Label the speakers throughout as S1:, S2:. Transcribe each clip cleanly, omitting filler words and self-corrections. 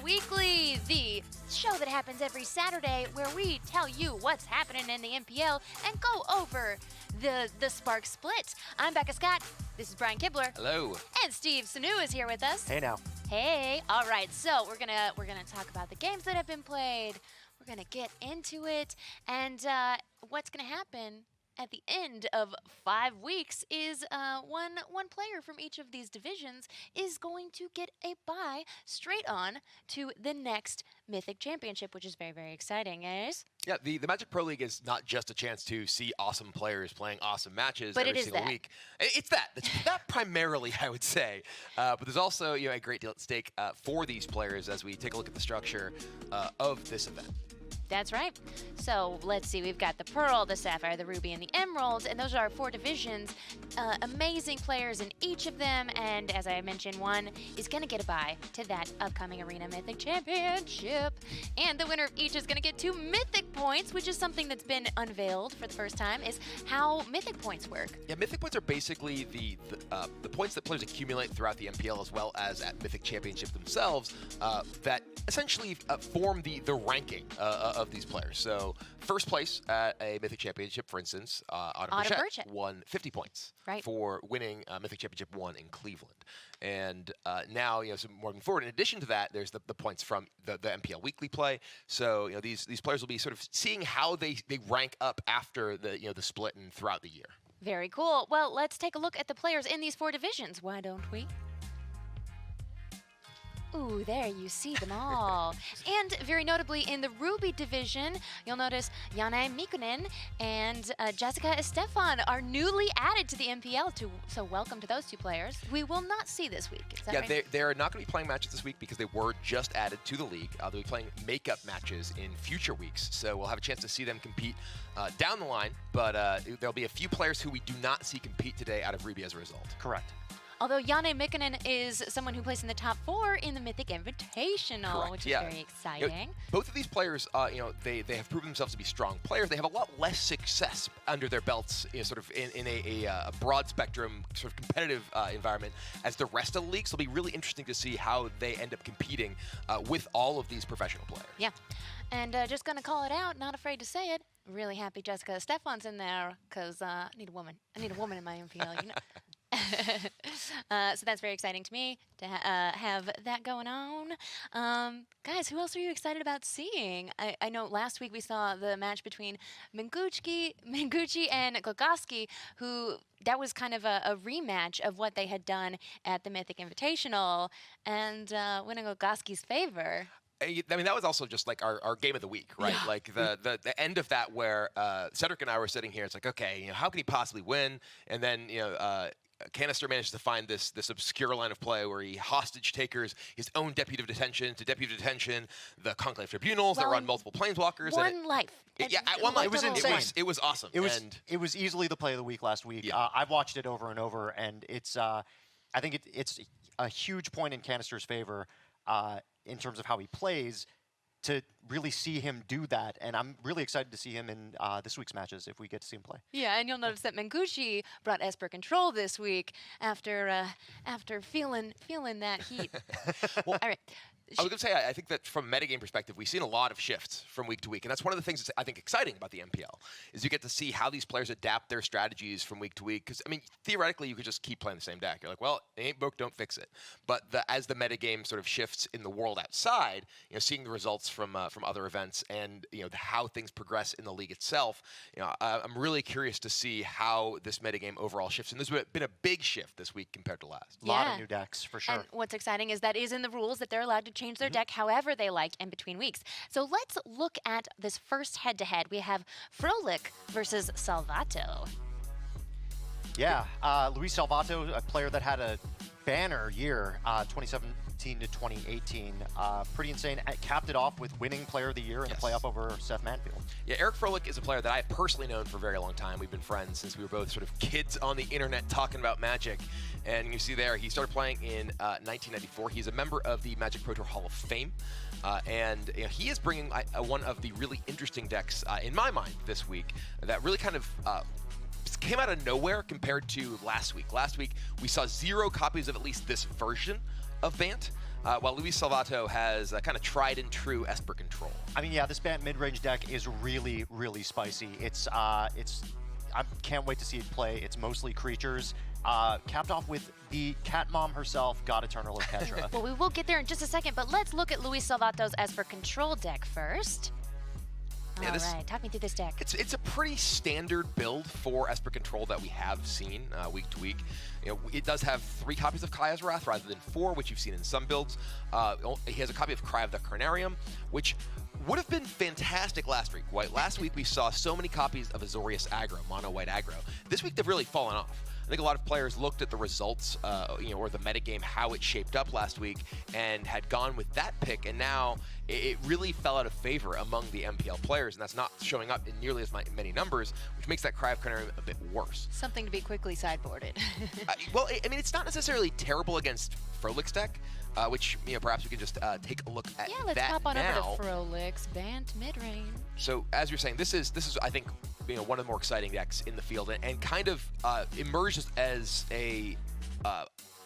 S1: Weekly, the show that happens every Saturday where we tell you what's happening in the MPL and go over the Spark Split. I'm Becca Scott. This is Brian Kibler.
S2: Hello.
S1: And Steve Sanu is here with us.
S3: Hey now.
S1: Hey. All right. So we're gonna talk about the games that have been played. We're gonna get into it, and what's gonna happen at the end of 5 weeks is one player from each of these divisions is going to get a bye straight on to the next Mythic Championship, which is very, very exciting, guys.
S2: Yeah, the Magic Pro League is not just a chance to see awesome players playing awesome matches
S1: But
S2: every single
S1: that.
S2: week. It's that. It's that primarily, I would say. But there's also a great deal at stake for these players as we take a look at the structure of this event.
S1: That's right. So let's see, we've got the Pearl, the Sapphire, the Ruby, and the Emerald, and those are our 4 divisions. Amazing players in each of them, and as I mentioned, one is going to get a bye to that upcoming Arena Mythic Championship. And the winner of each is going to get 2 Mythic points, which is something that's been unveiled for the first time, is how Mythic points work.
S2: Yeah, Mythic points are basically the points that players accumulate throughout the MPL as well as at Mythic Championship themselves that essentially form the ranking of these players. So first place at a Mythic Championship, for instance, Autumn Burchett won 50 points for winning Mythic Championship 1 in Cleveland. And now, so moving forward, in addition to that, there's the points from the MPL weekly play. So these players will be sort of seeing how they rank up after the split and throughout the year.
S1: Very cool. Well, let's take a look at the players in these 4 divisions. Why don't we? Ooh, there you see them all. And very notably in the Ruby division, you'll notice Janne Mikkonen and Jessica Estefan are newly added to the MPL, so welcome to those 2 players. We will not see this week. Is that right?
S2: They're not going to be playing matches this week because they were just added to the league. They'll be playing makeup matches in future weeks, so we'll have a chance to see them compete down the line, but there'll be a few players who we do not see compete today out of Ruby as a result.
S3: Correct.
S1: Although Janne Mikkonen is someone who plays in the top 4 in the Mythic Invitational,
S2: Correct.
S1: which is very exciting.
S2: Both of these players, they have proven themselves to be strong players. They have a lot less success under their belts, sort of in a broad spectrum, sort of competitive environment as the rest of the league. So it'll be really interesting to see how they end up competing with all of these professional players.
S1: Yeah, and just gonna call it out, not afraid to say it. Really happy Jessica Stefan's in there because I need a woman. I need a woman in my MPL, So that's very exciting to me to have that going on. Guys, who else are you excited about seeing? I know last week we saw the match between Mengucci and Gogoski, who that was kind of a rematch of what they had done at the Mythic Invitational, and went in Gogoski's favor.
S2: I mean, that was also just like our game of the week, right? Yeah. Like the end of that where Cedric and I were sitting here. It's like, okay, how can he possibly win? And then, Canister managed to find this obscure line of play where he hostage takers his own deputy of detention to deputy of detention, the conclave tribunals that run multiple planeswalkers.
S1: One life.
S2: Yeah, at one life.
S3: It was insane.
S2: It was awesome.
S3: It was easily the play of the week last week.
S2: Yeah.
S3: I've watched it over and over, and it's I think it's a huge point in Canister's favor in terms of how he plays, to really see him do that, and I'm really excited to see him in this week's matches if we get to see him play.
S1: Yeah, and you'll notice that Mengucci brought Esper Control this week after feeling that heat.
S2: Well,
S1: all right.
S2: I was going to say, I think that from a metagame perspective, we've seen a lot of shifts from week to week, and that's one of the things that's, I think, exciting about the MPL, is you get to see how these players adapt their strategies from week to week, because, I mean, theoretically, you could just keep playing the same deck. You're like, well, it ain't broke, don't fix it. But as the metagame sort of shifts in the world outside, seeing the results from other events and, how things progress in the league itself, I'm really curious to see how this metagame overall shifts, and there's been a big shift this week compared to last.
S3: A lot of new decks, for sure.
S1: And what's exciting is that is in the rules that they're allowed to change their deck however they like in between weeks. So let's look at this first head-to-head. We have Froehlich versus Salvatto.
S3: Yeah, Luis Salvatto, a player that had a banner year, 2017 to 2018. Pretty insane. Capped it off with winning player of the year in a playoff over Seth Manfield.
S2: Yeah, Eric Froehlich is a player that I've personally known for a very long time. We've been friends since we were both sort of kids on the internet talking about Magic. And you see there, he started playing in 1994. He's a member of the Magic Pro Tour Hall of Fame. And he is bringing one of the really interesting decks, in my mind, this week that really kind of came out of nowhere compared to last week. Last week, we saw 0 copies of at least this version of Bant, while Luis Salvatto has kind of tried and true Esper Control.
S3: I mean, yeah, this Bant mid-range deck is really, really spicy. I can't wait to see it play. It's mostly creatures. Capped off with the cat mom herself, God Eternal of Ketra.
S1: Well, we will get there in just a second, but let's look at Luis Salvatto's Esper Control deck first.
S2: Yeah,
S1: All right, talk me through this deck.
S2: It's a pretty standard build for Esper Control that we have seen week to week. You know, it does have 3 copies of Kaya's Wrath rather than 4, which you've seen in some builds. He has a copy of Cry of the Carnarium, which would have been fantastic last week. Last week we saw so many copies of Azorius aggro, mono white aggro. This week they've really fallen off. I think a lot of players looked at the results, or the metagame, how it shaped up last week, and had gone with that pick, and now it really fell out of favor among the MPL players, and that's not showing up in nearly as many numbers, which makes that Cry of Carnarium a bit worse.
S4: Something to be quickly sideboarded.
S2: Well, I mean, it's not necessarily terrible against Froehlich's deck, which, perhaps we can just take a look at
S1: Yeah, let's
S2: that
S1: hop on
S2: now.
S1: over to Froehlich's Bant Midrange.
S2: So, as you're saying, this is I think, one of the more exciting decks in the field, and kind of emerged as a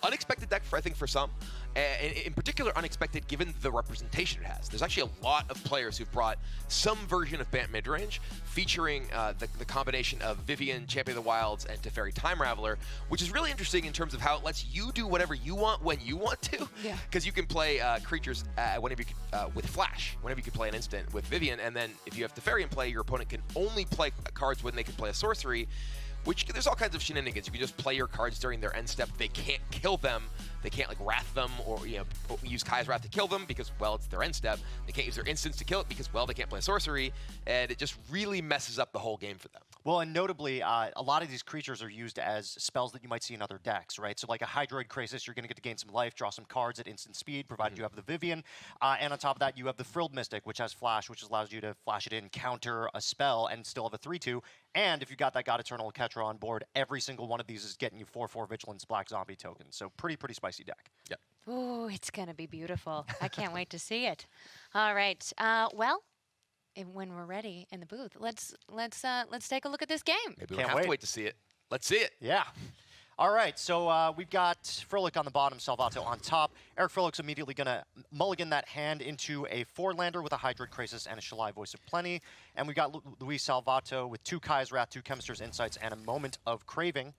S2: unexpected deck for some, and in particular unexpected given the representation it has. There's actually a lot of players who've brought some version of Bant Midrange, featuring the combination of Vivien, Champion of the Wilds, and Teferi Time Raveler, which is really interesting in terms of how it lets you do whatever you want when you want to.
S4: Yeah.
S2: Because you can play creatures whenever you can, with Flash, whenever you can play an instant with Vivien, and then if you have Teferi in play, your opponent can only play cards when they can play a sorcery. Which, there's all kinds of shenanigans. You can just play your cards during their end step. They can't kill them. They can't, wrath them or, use Kaya's Wrath to kill them because, well, it's their end step. They can't use their instants to kill it because, well, they can't play a sorcery. And it just really messes up the whole game for them.
S3: Well, and notably, a lot of these creatures are used as spells that you might see in other decks, right? So like a Hydroid Krasis, you're going to get to gain some life, draw some cards at instant speed, provided you have the Vivien. And on top of that, you have the Frilled Mystic, which has Flash, which allows you to flash it in, counter a spell, and still have a 3/2. And if you got that God Eternal Ketra on board, every single one of these is getting you 4/4 Vigilance Black Zombie tokens. So pretty spicy deck.
S2: Yep.
S1: Ooh, it's gonna be beautiful. I can't wait to see it. All right. Well, when we're ready in the booth, let's take a look at this game.
S2: Maybe we
S3: Can't
S2: don't have
S3: wait.
S2: to wait to see it. Let's see it.
S3: Yeah. All right, so we've got Froehlich on the bottom, Salvatto on top. Eric Froehlich's immediately going to mulligan that hand into a 4-lander with a Hydroid Krasis and a Shalai Voice of Plenty. And we got Luis Salvatto with 2 Kaya's Wrath, 2 Chemist's Insights, and a Moment of Craving.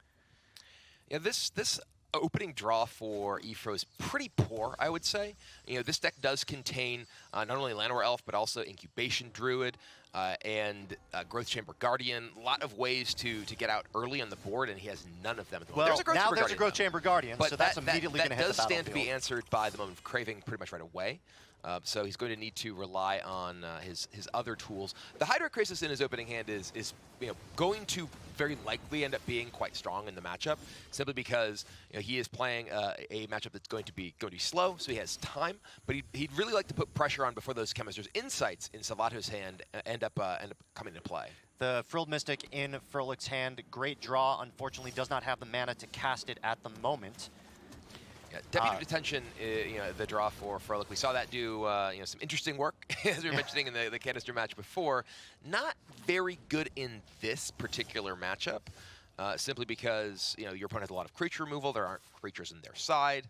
S2: Yeah, this opening draw for Efro is pretty poor, I would say. This deck does contain not only Llanowar Elf, but also Incubation Druid and Growth Chamber Guardian. A lot of ways to get out early on the board, and he has none of them at the moment.
S3: Well, now there's a Growth Chamber Guardian,
S2: but
S3: so that's immediately going to hit the
S2: battlefield. That does stand to be
S3: battlefield.
S2: answered by the Moment of Craving pretty much right away. So he's going to need to rely on his other tools. The Hydroid Krasis in his opening hand is going to very likely end up being quite strong in the matchup, simply because he is playing a matchup that's going to be slow, so he has time. But he'd really like to put pressure on before those Chemist's Insights in Salvatto's hand end up coming into play.
S3: The Frilled Mystic in Froehlich's hand, great draw. Unfortunately, does not have the mana to cast it at the moment.
S2: Yeah, Deputy Detention, the draw for Froehlich. We saw that do some interesting work, as we were mentioning in the canister match before. Not very good in this particular matchup, simply because your opponent has a lot of creature removal. There aren't creatures in their side.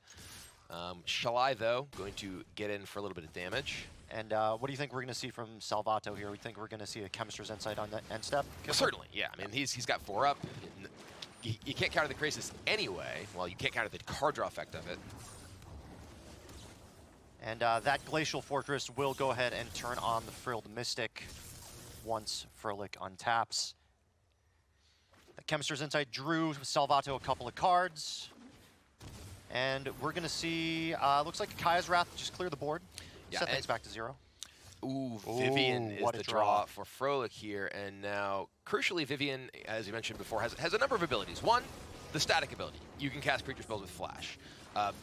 S2: Shalai, though, going to get in for a little bit of damage.
S3: And what do you think we're going to see from Salvatto here? We think we're going to see a Chemist's Insight on the end step?
S2: Well, certainly, yeah. I mean, he's got 4 up. You can't counter the Krasis anyway. Well, you can't counter the card draw effect of it.
S3: And that Glacial Fortress will go ahead and turn on the Frilled Mystic once Froehlich untaps. The Chemist's Insight drew Salvatto a couple of cards. And we're going to see, looks like Kaya's Wrath just clear the board.
S2: Yeah,
S3: Set things back to 0.
S2: Ooh, Vivien is
S3: what a
S2: the
S3: draw
S2: draw for Froehlich here. And now, crucially, Vivien, as you mentioned before, has a number of abilities. 1, the static ability. You can cast creature spells with Flash.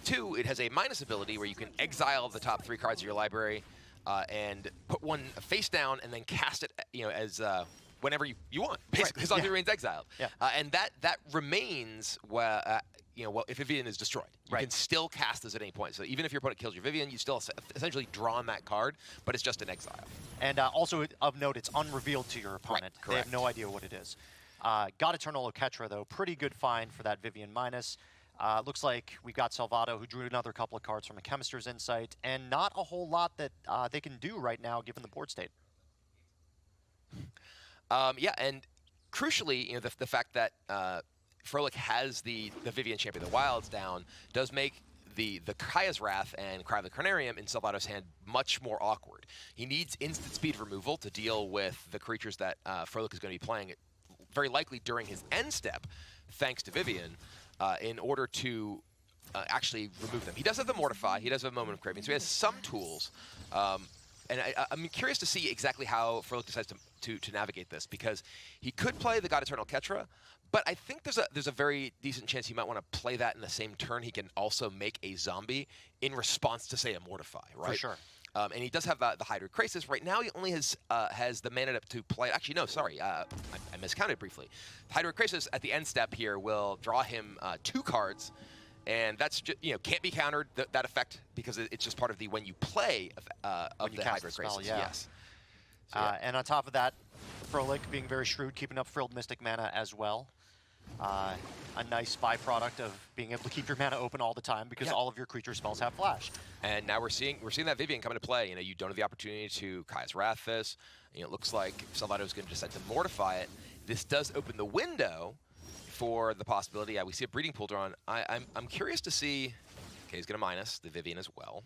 S2: 2, it has a minus ability where you can exile the top 3 cards of your library and put one face down and then cast it as whenever you want, basically, as long as it remains exiled.
S3: Yeah.
S2: And that remains if Vivien is destroyed. You can still cast this at any point. So even if your opponent kills your Vivien, you still essentially draw on that card, but it's just an exile.
S3: And also of note, it's unrevealed to your opponent.
S2: Right,
S3: they have no idea what it is. God Eternal Ketra, though, pretty good find for that Vivien minus. Looks like we've got Salvatto, who drew another couple of cards from a Chemist's Insight, and not a whole lot that they can do right now, given the board state.
S2: Yeah, and crucially, the fact that Froehlich has the Vivien Champion of the Wilds down does make the Kaya's Wrath and Cry of the Carnarium in Salvatto's hand much more awkward. He needs instant speed removal to deal with the creatures that Froehlich is going to be playing very likely during his end step, thanks to Vivien, in order to actually remove them. He does have the Mortify, he does have a Moment of Craving, so he has some tools. And I'm curious to see exactly how Froehlich decides to navigate this, because he could play the God Eternal Ketra, but I think there's a very decent chance he might want to play that in the same turn. He can also make a zombie in response to, say, a Mortify, right?
S3: For sure.
S2: And he does have the Hydroid Krasis. Right now, he only has the mana to play. Actually, no, sorry, I miscounted briefly. Hydroid Krasis at the end step here will draw him 2 cards, and that's just, can't be countered, that effect, because it's just part of the when you play of the Hydroid Krasis.
S3: Yeah.
S2: Yes. So, yeah.
S3: And on top of that, Froehlich being very shrewd, keeping up Frilled Mystic mana as well. A nice byproduct of being able to keep your mana open all the time, because all of your creature spells have flash. And
S2: now we're seeing that Vivien come into play. You don't have the opportunity to Kaya's Wrath this. It looks like Salvatto is going to decide to mortify it. This does open the window for the possibility. Yeah, we see a Breeding Pool drawn. I'm curious to see. Okay, he's going to minus the Vivien as well.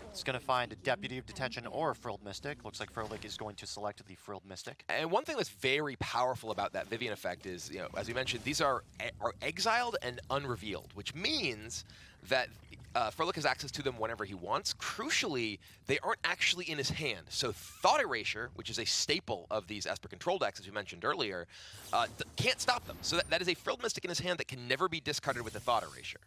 S3: It's going to find a Deputy of Detention or a Frilled Mystic. Looks like Froehlich is going to select the Frilled Mystic.
S2: And one thing that's very powerful about that Vivien effect is, as we mentioned, these are exiled and unrevealed, which means that Froehlich has access to them whenever he wants. Crucially, they aren't actually in his hand. So Thought Erasure, which is a staple of these Esper Control decks, as we mentioned earlier, can't stop them. So that is a Frilled Mystic in his hand that can never be discarded with a Thought Erasure.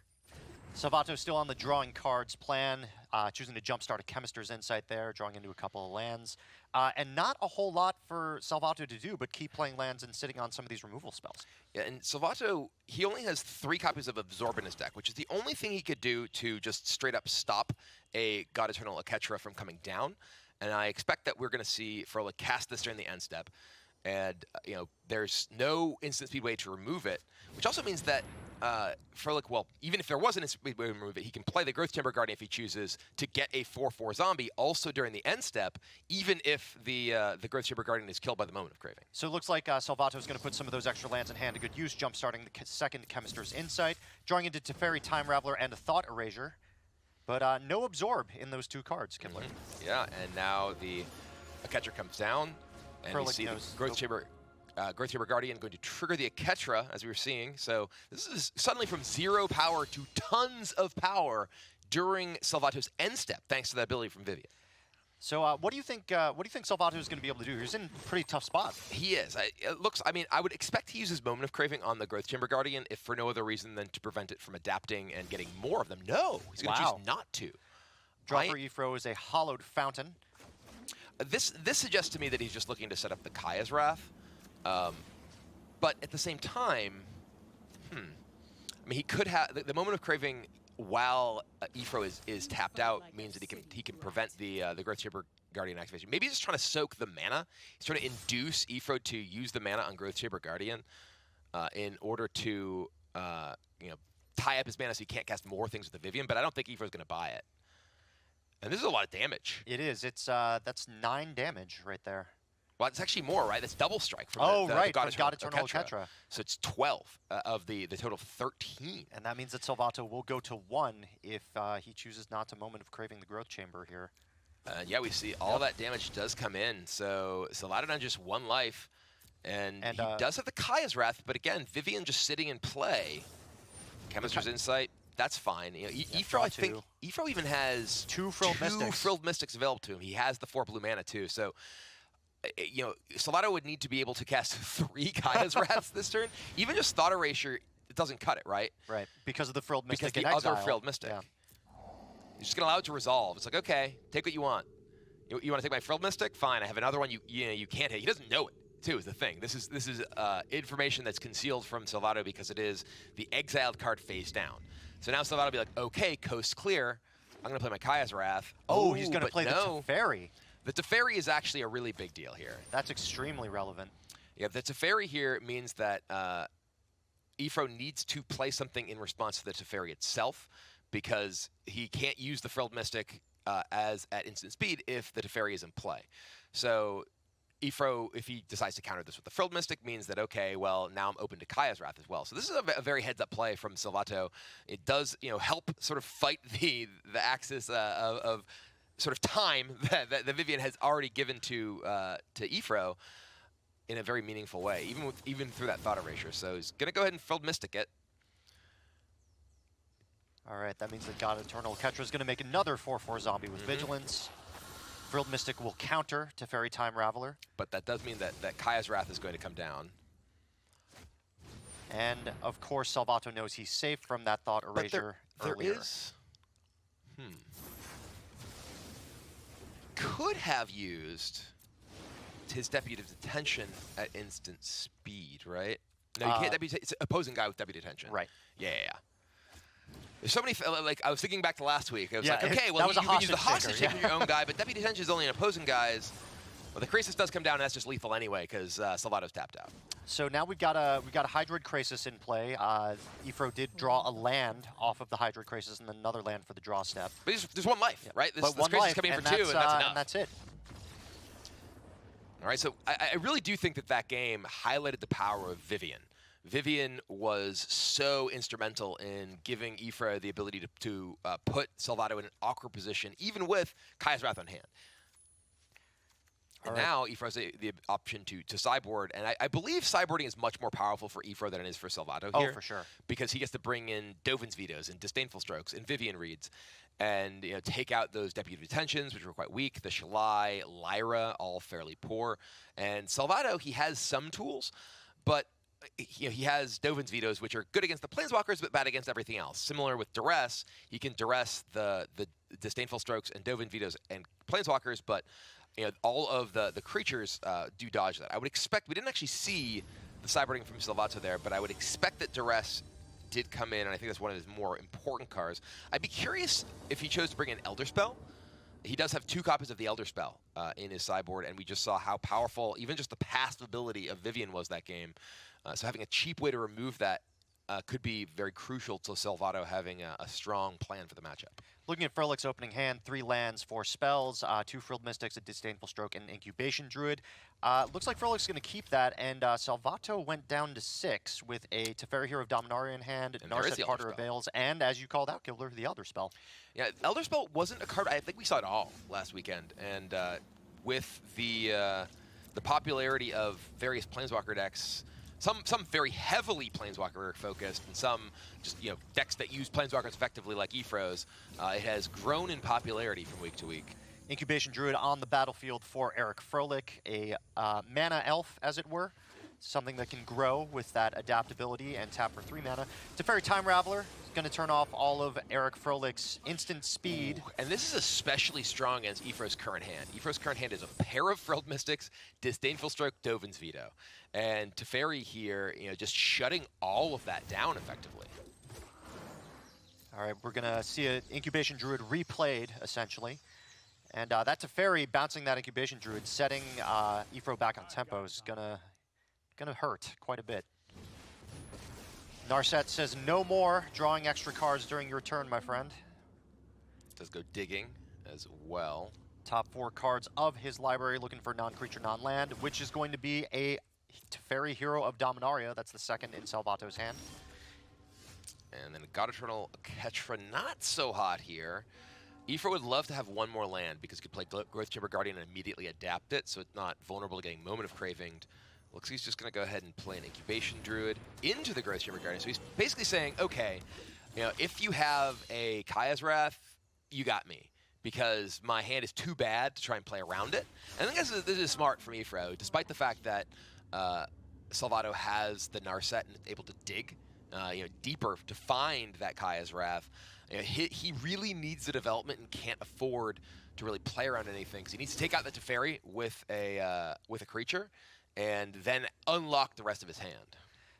S3: Salvatto still on the drawing cards plan, choosing to jumpstart a Chemist's Insight there, drawing into a couple of lands. And not a whole lot for Salvatto to do, but keep playing lands and sitting on some of these removal spells.
S2: Yeah, and Salvatto, he only has 3 copies of Absorb in his deck, which is the only thing he could do to just straight up stop a God Eternal Ketra from coming down. And I expect that we're going to see Froehlich cast this during the end step. And, there's no instant speed way to remove it, which also means that Froehlich, well, even if there was an instant speed way to remove it, he can play the Growth Chamber Guardian if he chooses to get a 4/4 zombie also during the end step, even if the Growth Chamber Guardian is killed by the Moment of Craving.
S3: So it looks like Salvatto is going to put some of those extra lands in hand to good use, jumpstarting the second Chemist's Insight, drawing into Teferi, Time Raveler, and a Thought Erasure. But no Absorb in those 2 cards, Kibler.
S2: Yeah, and now the Ketra comes down, and
S3: Froehlich
S2: you see the Growth Chamber Guardian going to trigger the Ketra, as we were seeing. So this is suddenly from 0 power to tons of power during Salvatto's end step, thanks to that ability from Vivien.
S3: So what do you think Salvatto is going to be able to do? He's in a pretty tough spot.
S2: He is. I would expect he uses Moment of Craving on the Growth Chamber Guardian, if for no other reason than to prevent it from adapting and getting more of them. No, he's going to choose not to.
S3: Draw for Ifro is a Hollowed Fountain.
S2: This suggests to me that he's just looking to set up the Kaya's Wrath. But at the same time, he could have the Moment of Craving while Ifro is tapped out means that he can prevent the Growth Chamber Guardian activation. Maybe he's just trying to soak the mana. He's trying to induce Ifro to use the mana on Growth Chamber Guardian in order to tie up his mana so he can't cast more things with the Vivien. But I don't think Ifro's going to buy it. And this is a lot of damage.
S3: It is. It's that's 9 damage right there.
S2: Well, it's actually more, right? That's double strike from
S3: the
S2: God
S3: Eternal
S2: Ketra.
S3: Ketra.
S2: So it's 12 of the total 13.
S3: And that means that Salvatto will go to 1 if he chooses not to Moment of Craving the Growth Chamber here.
S2: Yeah, we see all that damage does come in. So Salvatto on just 1 life. And he does have the Kaya's Wrath, but again, Vivien just sitting in play. Chemist's Insight, that's fine. Ifro, I think, Ifro even has
S3: 2 Frilled Mystics
S2: available to him. He has the 4 blue mana too. So Salvatto would need to be able to cast 3 Kaya's Wraths this turn. Even just Thought Erasure, it doesn't cut it, right?
S3: Right, because of the Frilled Mystic
S2: because the other Frilled Mystic. Yeah. You're just going to allow it to resolve. It's like, okay, take what you want. You want to take my Frilled Mystic? Fine, I have another one you can't hit. He doesn't know it, too, is the thing. This is information that's concealed from Salvatto because it is the exiled card face down. So now Salvatto will be like, okay, coast clear. I'm going to play my Kaya's Wrath.
S3: Oh, he's going to play the Teferi.
S2: The Teferi is actually a really big deal here.
S3: That's extremely relevant.
S2: Yeah, the Teferi here means that Ifro needs to play something in response to the Teferi itself, because he can't use the Frilled Mystic as at instant speed if the Teferi is in play. So Ifro, if he decides to counter this with the Frilled Mystic, means that, okay, well, now I'm open to Kaya's Wrath as well. So this is a very heads-up play from Salvatto. It does, help sort of fight the axis of sort of time that Vivian has already given to Ifro in a very meaningful way, even through that thought erasure. So he's going to go ahead and Frilled Mystic it.
S3: All right, that means that God Eternal Ketra is going to make another 4/4 zombie with Vigilance. Frilled Mystic will counter Teferi Time Raveler.
S2: But that does mean that Kaya's Wrath is going to come down.
S3: And, of course, Salvatto knows he's safe from that thought erasure earlier.
S2: There is... Could have used his Deputy Detention at instant speed, right? No, you can't Deputy... It's opposing guy with Deputy Detention.
S3: Right.
S2: Yeah. There's so many, like, I was thinking back to last week. I was like, okay, well,
S3: that was
S2: you
S3: a
S2: can use the
S3: hostage
S2: hostage
S3: taker,
S2: taking your own guy, but Deputy Detention is only an opposing guy's. Well, the Crisis does come down, and that's just lethal anyway, because Salvatto's tapped out.
S3: So now we've got a Hydroid Crisis in play. Ifro did draw a land off of the Hydroid Crisis and then another land for the draw step.
S2: But there's one life, right? This
S3: one
S2: Crisis
S3: life,
S2: coming in
S3: and
S2: for 2, and that's enough.
S3: And that's it.
S2: All right, so I really do think that game highlighted the power of Vivian. Vivian was so instrumental in giving Ifro the ability to put Salvatto in an awkward position, even with Kaya's Wrath on hand. And now Ifro has the option to sideboard, and I believe sideboarding is much more powerful for Ifro than it is for Salvatto here.
S3: Oh, for sure.
S2: Because he gets to bring in Dovin's Vetoes and Disdainful Strokes and Vivian Reads, and take out those Deputy Detentions, which were quite weak, the Shalai, Lyra, all fairly poor. And Salvatto, he has some tools, but he has Dovin's Vetoes, which are good against the Planeswalkers, but bad against everything else. Similar with Duress, he can Duress the Disdainful Strokes and Dovin Vetoes and Planeswalkers, but all of the creatures do dodge that. I would expect, we didn't actually see the sideboarding from Salvatto there, but I would expect that Duress did come in, and I think that's one of his more important cards. I'd be curious if he chose to bring in Elder Spell. He does have 2 copies of the Elder Spell in his sideboard, and we just saw how powerful even just the passive ability of Vivian was that game. So having a cheap way to remove that could be very crucial to Salvatto having a strong plan for the matchup.
S3: Looking at Froehlich's opening hand, 3 lands, 4 spells, 2 Frilled Mystics, a Disdainful Stroke, and an Incubation Druid. Looks like Froehlich's going to keep that, and Salvatto went down to 6 with a Teferi Hero of Dominaria in hand, Narset Carter of Veils, and, as you called out, Kibler, the Elder Spell. Yeah,
S2: Elder Spell wasn't a card, I think we saw it all last weekend, and with the popularity of various Planeswalker decks, some very heavily Planeswalker focused, and some just decks that use Planeswalkers effectively like Ifro's. It has grown in popularity from week to week.
S3: Incubation Druid on the battlefield for Eric Froehlich, a mana elf, as it were. Something that can grow with that adaptability and tap for 3 mana. Teferi Time Raveler is going to turn off all of Eric Froehlich's instant speed.
S2: Ooh, and this is especially strong against Ifro's current hand. Ifro's current hand is a pair of Frilled Mystics, Disdainful Stroke, Dovin's Veto. And Teferi here, just shutting all of that down effectively.
S3: All right, we're going to see an Incubation Druid replayed, essentially. And that Teferi bouncing that Incubation Druid, setting Ifro back on tempo is gonna hurt quite a bit. Narset says no more drawing extra cards during your turn, my friend.
S2: Does go digging as well.
S3: Top 4 cards of his library looking for non-creature, non-land, which is going to be a Teferi Hero of Dominaria. That's the second in Salvatto's hand.
S2: And then God Eternal Ketra, not so hot here. Ifro would love to have 1 more land because he could play Growth Chamber Guardian and immediately adapt it, so it's not vulnerable to getting Moment of Craving. Looks like he's just going to go ahead and play an Incubation Druid into the Growth Chamber Guardian. So he's basically saying, okay, if you have a Kaya's Wrath, you got me, because my hand is too bad to try and play around it. And I think this is smart from Ifro, despite the fact that Salvatto has the Narset and is able to dig deeper to find that Kaya's Wrath. He really needs the development and can't afford to really play around anything, because he needs to take out the Teferi with a creature, and then unlock the rest of his hand.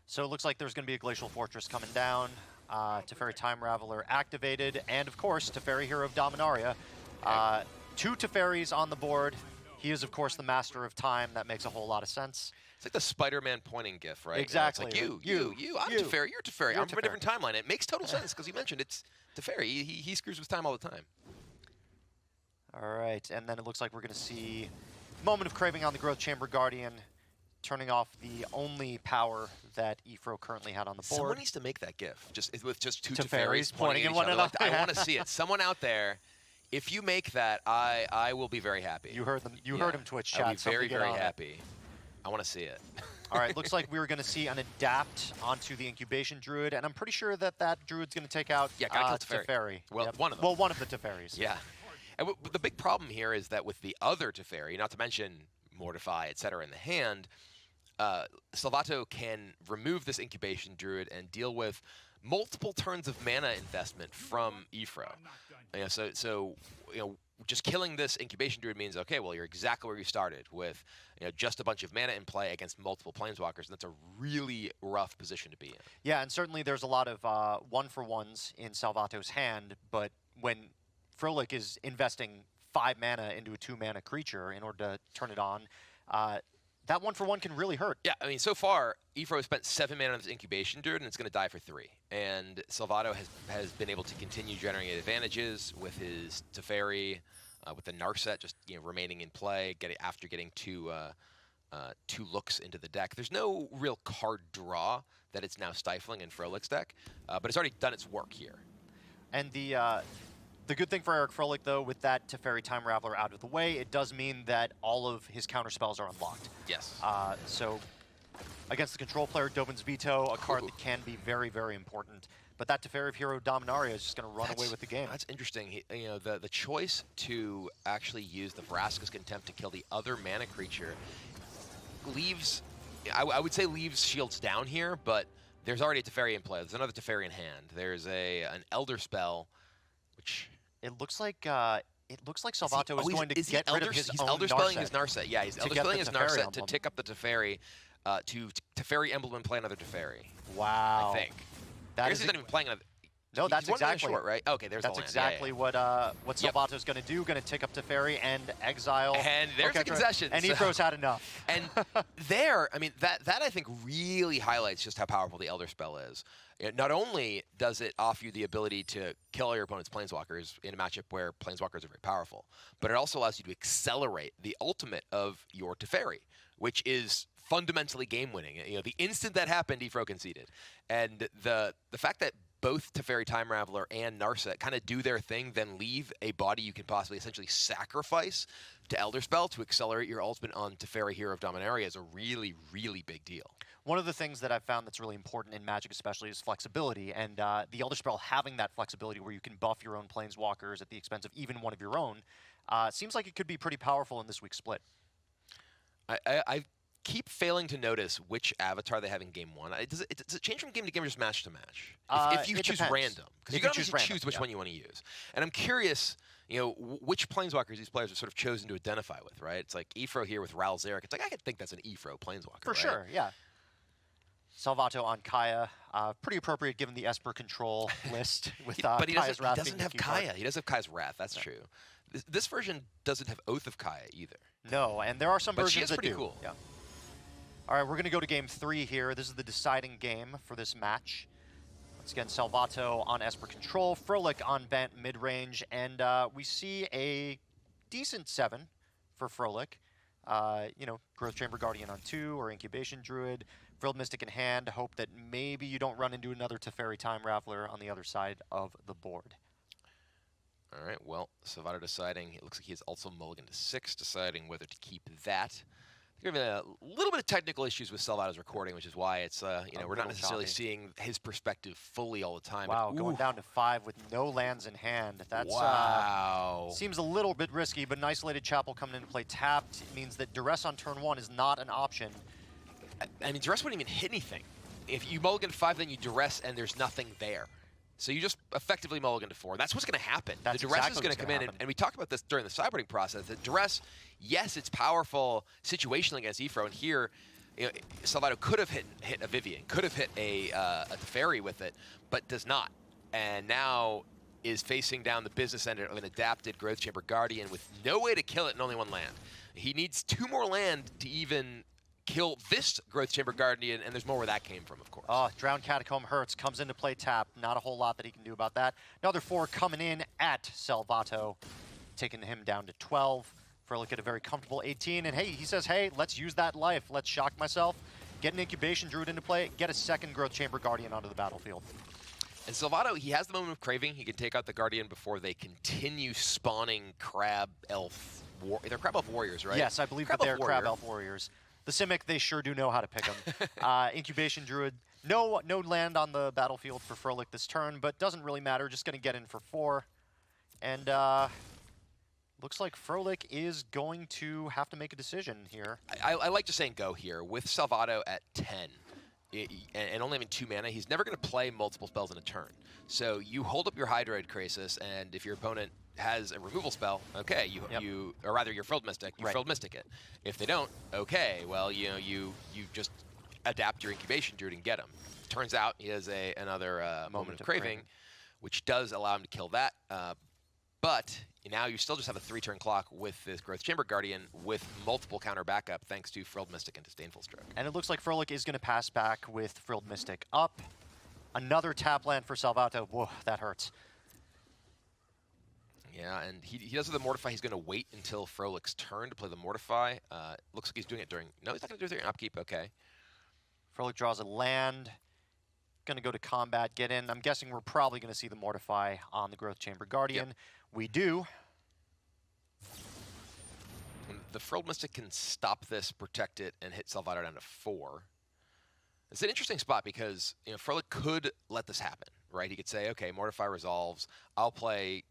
S3: So it looks like there's going to be a Glacial Fortress coming down. Teferi Time Raveler activated, and of course, Teferi Hero of Dominaria. 2 Teferis on the board. He is, of course, the Master of Time. That makes a whole lot of sense.
S2: It's like the Spider-Man pointing gif, right?
S3: Exactly.
S2: It's like I'm Teferi, you're Teferi. I'm from a different timeline. It makes total sense because you mentioned it's Teferi. He screws with time all the time.
S3: All right, and then it looks like we're going to see moment of craving on the Growth Chamber Guardian, turning off the only power that Efro currently had on the board.
S2: Someone needs to make that gif, with just two
S3: Teferis
S2: Teferis pointing at
S3: in
S2: each
S3: one
S2: other.
S3: another.
S2: I want to see it. Someone out there, if you make that, I will be very happy.
S3: You heard them. You heard him Twitch chat.
S2: I'll be very, very happy. I want to see it.
S3: All right, looks like we were going to see an adapt onto the Incubation Druid, and I'm pretty sure that that Druid's going to take out Teferi.
S2: Well, one of them.
S3: Well, one of the Teferis.
S2: Yeah. And the big problem here is that with the other Teferi, not to mention Mortify, etc., in the hand, Salvatto can remove this Incubation Druid and deal with multiple turns of mana investment from Efro. So just killing this Incubation Druid means, okay, well, you're exactly where you started with just a bunch of mana in play against multiple Planeswalkers, and that's a really rough position to be in.
S3: Yeah, and certainly there's a lot of one-for-ones in Salvatto's hand, but when Froehlich is investing 5 mana into a 2-mana creature in order to turn it on, that one-for-one can really hurt.
S2: Yeah, I mean, so far, Efro has spent 7 mana on this Incubation Druid, and it's going to die for 3. And Salvatto has been able to continue generating advantages with his Teferi, with the Narset just remaining in play, after getting two looks into the deck. There's no real card draw that it's now stifling in Froehlich's deck, but it's already done its work here.
S3: And the good thing for Eric Froehlich, though, with that Teferi Time Raveler out of the way, it does mean that all of his counter spells are unlocked.
S2: Yes.
S3: So against the control player, Dovin's Veto, a card that can be very, very important. But that Teferi of Hero Dominaria is just going to run away with the game.
S2: That's interesting. The choice to actually use the Vraska's Contempt to kill the other mana creature leaves, I would say leaves shields down here, but there's already a Teferi in play. There's another Teferi in hand. There's an Elder Spell, which...
S3: It looks like Salvatto is going to get rid of his own
S2: Elder Spelling
S3: Narset
S2: his Narset. Yeah, he's Elder Spelling his Narset to tick up the Teferi, to Teferi Emblem and play another Teferi.
S3: Wow.
S2: I think.
S3: That
S2: he's not even playing another...
S3: No, that's exactly
S2: short, right? Okay, there's
S3: that's
S2: the land.
S3: exactly what Salvatto's going to do. Going to tick up Teferi and exile.
S2: And there's the concession.
S3: And Efro's had enough.
S2: And there, I mean, that I think really highlights just how powerful the Elder Spell is. Not only does it offer you the ability to kill all your opponent's Planeswalkers in a matchup where Planeswalkers are very powerful, but it also allows you to accelerate the ultimate of your Teferi, which is fundamentally game-winning. The instant that happened, Efro conceded. And the fact that both Teferi Time Raveler and Narset kind of do their thing, then leave a body you can possibly essentially sacrifice to Elder Spell to accelerate your ultimate on Teferi Hero of Dominaria is a really, really big deal.
S3: One of the things that I've found that's really important in Magic especially is flexibility, and the Elder Spell having that flexibility where you can buff your own Planeswalkers at the expense of even one of your own, seems like it could be pretty powerful in this week's split.
S2: I keep failing to notice which avatar they have in game 1. Does it change from game to game or just match to match? If you choose random. Because you can obviously choose which one you want to use. And I'm curious, which Planeswalkers these players have sort of chosen to identify with, right? It's like Efro here with Ral Zarek. It's like, I could think that's an Efro Planeswalker,
S3: For sure, yeah. Salvatto on Kaya, pretty appropriate given the Esper Control list with
S2: but he
S3: Kaya's Wrath.
S2: doesn't have Kaya. He does have Kaya's Wrath, that's true. This version doesn't have Oath of Kaya either.
S3: No, and there are some versions
S2: she is
S3: that
S2: pretty
S3: do.
S2: Cool.
S3: Yeah. All right, we're going to go to game 3 here. This is the deciding game for this match. Once again, Salvatto on Esper Control, Froehlich on Bant Midrange, and we see a decent 7 for Froehlich. Growth Chamber Guardian on 2, or Incubation Druid, Frilled Mystic in hand, hope that maybe you don't run into another Teferi Time Raveler on the other side of the board.
S2: All right, well, Salvatto deciding, it looks like he has also mulligan to 6, deciding whether to keep that. There have been a little bit of technical issues with Salvatto's recording, which is why it's, we're not necessarily seeing his perspective fully all the time.
S3: Wow, going down to 5 with no lands in hand. That's seems a little bit risky, but an Isolated Chapel coming into play tapped means that Duress on turn 1 is not an option.
S2: I mean, Duress wouldn't even hit anything. If you mulligan to 5, then you Duress, and there's nothing there. So you just effectively mulligan to 4. That's what's going to happen.
S3: That's
S2: the Duress
S3: exactly
S2: is going to come in, and we talked about this during the sideboarding process. The Duress, yes, it's powerful situationally against Efro, and here, Salvatto could have hit a Vivian, could have hit a Teferi with it, but does not. And now is facing down the business end of an adapted Growth Chamber Guardian with no way to kill it and only 1 land. He needs 2 more land to even kill this Growth Chamber Guardian, and there's more where that came from, of course.
S3: Oh, Drowned Catacomb hurts, comes into play tap. Not a whole lot that he can do about that. Another 4 coming in at Salvatto, taking him down to 12. Froehlich at a very comfortable 18, and hey, he says, hey, let's use that life. Let's shock myself, get an Incubation Druid into play, get a second Growth Chamber Guardian onto the battlefield.
S2: And Salvatto, he has the moment of craving. He can take out the Guardian before they continue spawning Crab Elf. They're Crab Elf Warriors, right?
S3: Yes, I believe that they're Crab Elf Warriors. The Simic, they sure do know how to pick them. Incubation Druid, no land on the battlefield for Froehlich this turn, but doesn't really matter. Just going to get in for 4. And looks like Froehlich is going to have to make a decision here.
S2: I like just saying go here. With Salvatto at 10, and only having 2 mana, he's never going to play multiple spells in a turn. So you hold up your Hydroid Krasis, and if your opponent has a removal spell, okay, or rather your Frilled Mystic, you Frilled Mystic it. If they don't, okay, well, you just adapt your Incubation Druid and get him. Turns out he has another moment of craving, which does allow him to kill that. But now you still just have a 3-turn clock with this Growth Chamber Guardian with multiple counter backup thanks to Frilled Mystic and Disdainful Stroke.
S3: And it looks like Froehlich is going to pass back with Frilled Mystic up. Another tap land for Salvatto. Whoa, that hurts.
S2: Yeah, and he does the Mortify. He's going to wait until Froehlich's turn to play the Mortify. Looks like he's doing it during... No, he's not going to do it during upkeep. Okay.
S3: Froehlich draws a land. Going to go to combat, get in. I'm guessing we're probably going to see the Mortify on the Growth Chamber Guardian. Yep. We do.
S2: The Frilled Mystic can stop this, protect it, and hit Salvatto down to 4. It's an interesting spot because Froehlich could let this happen, right? He could say, okay, Mortify resolves. I'll play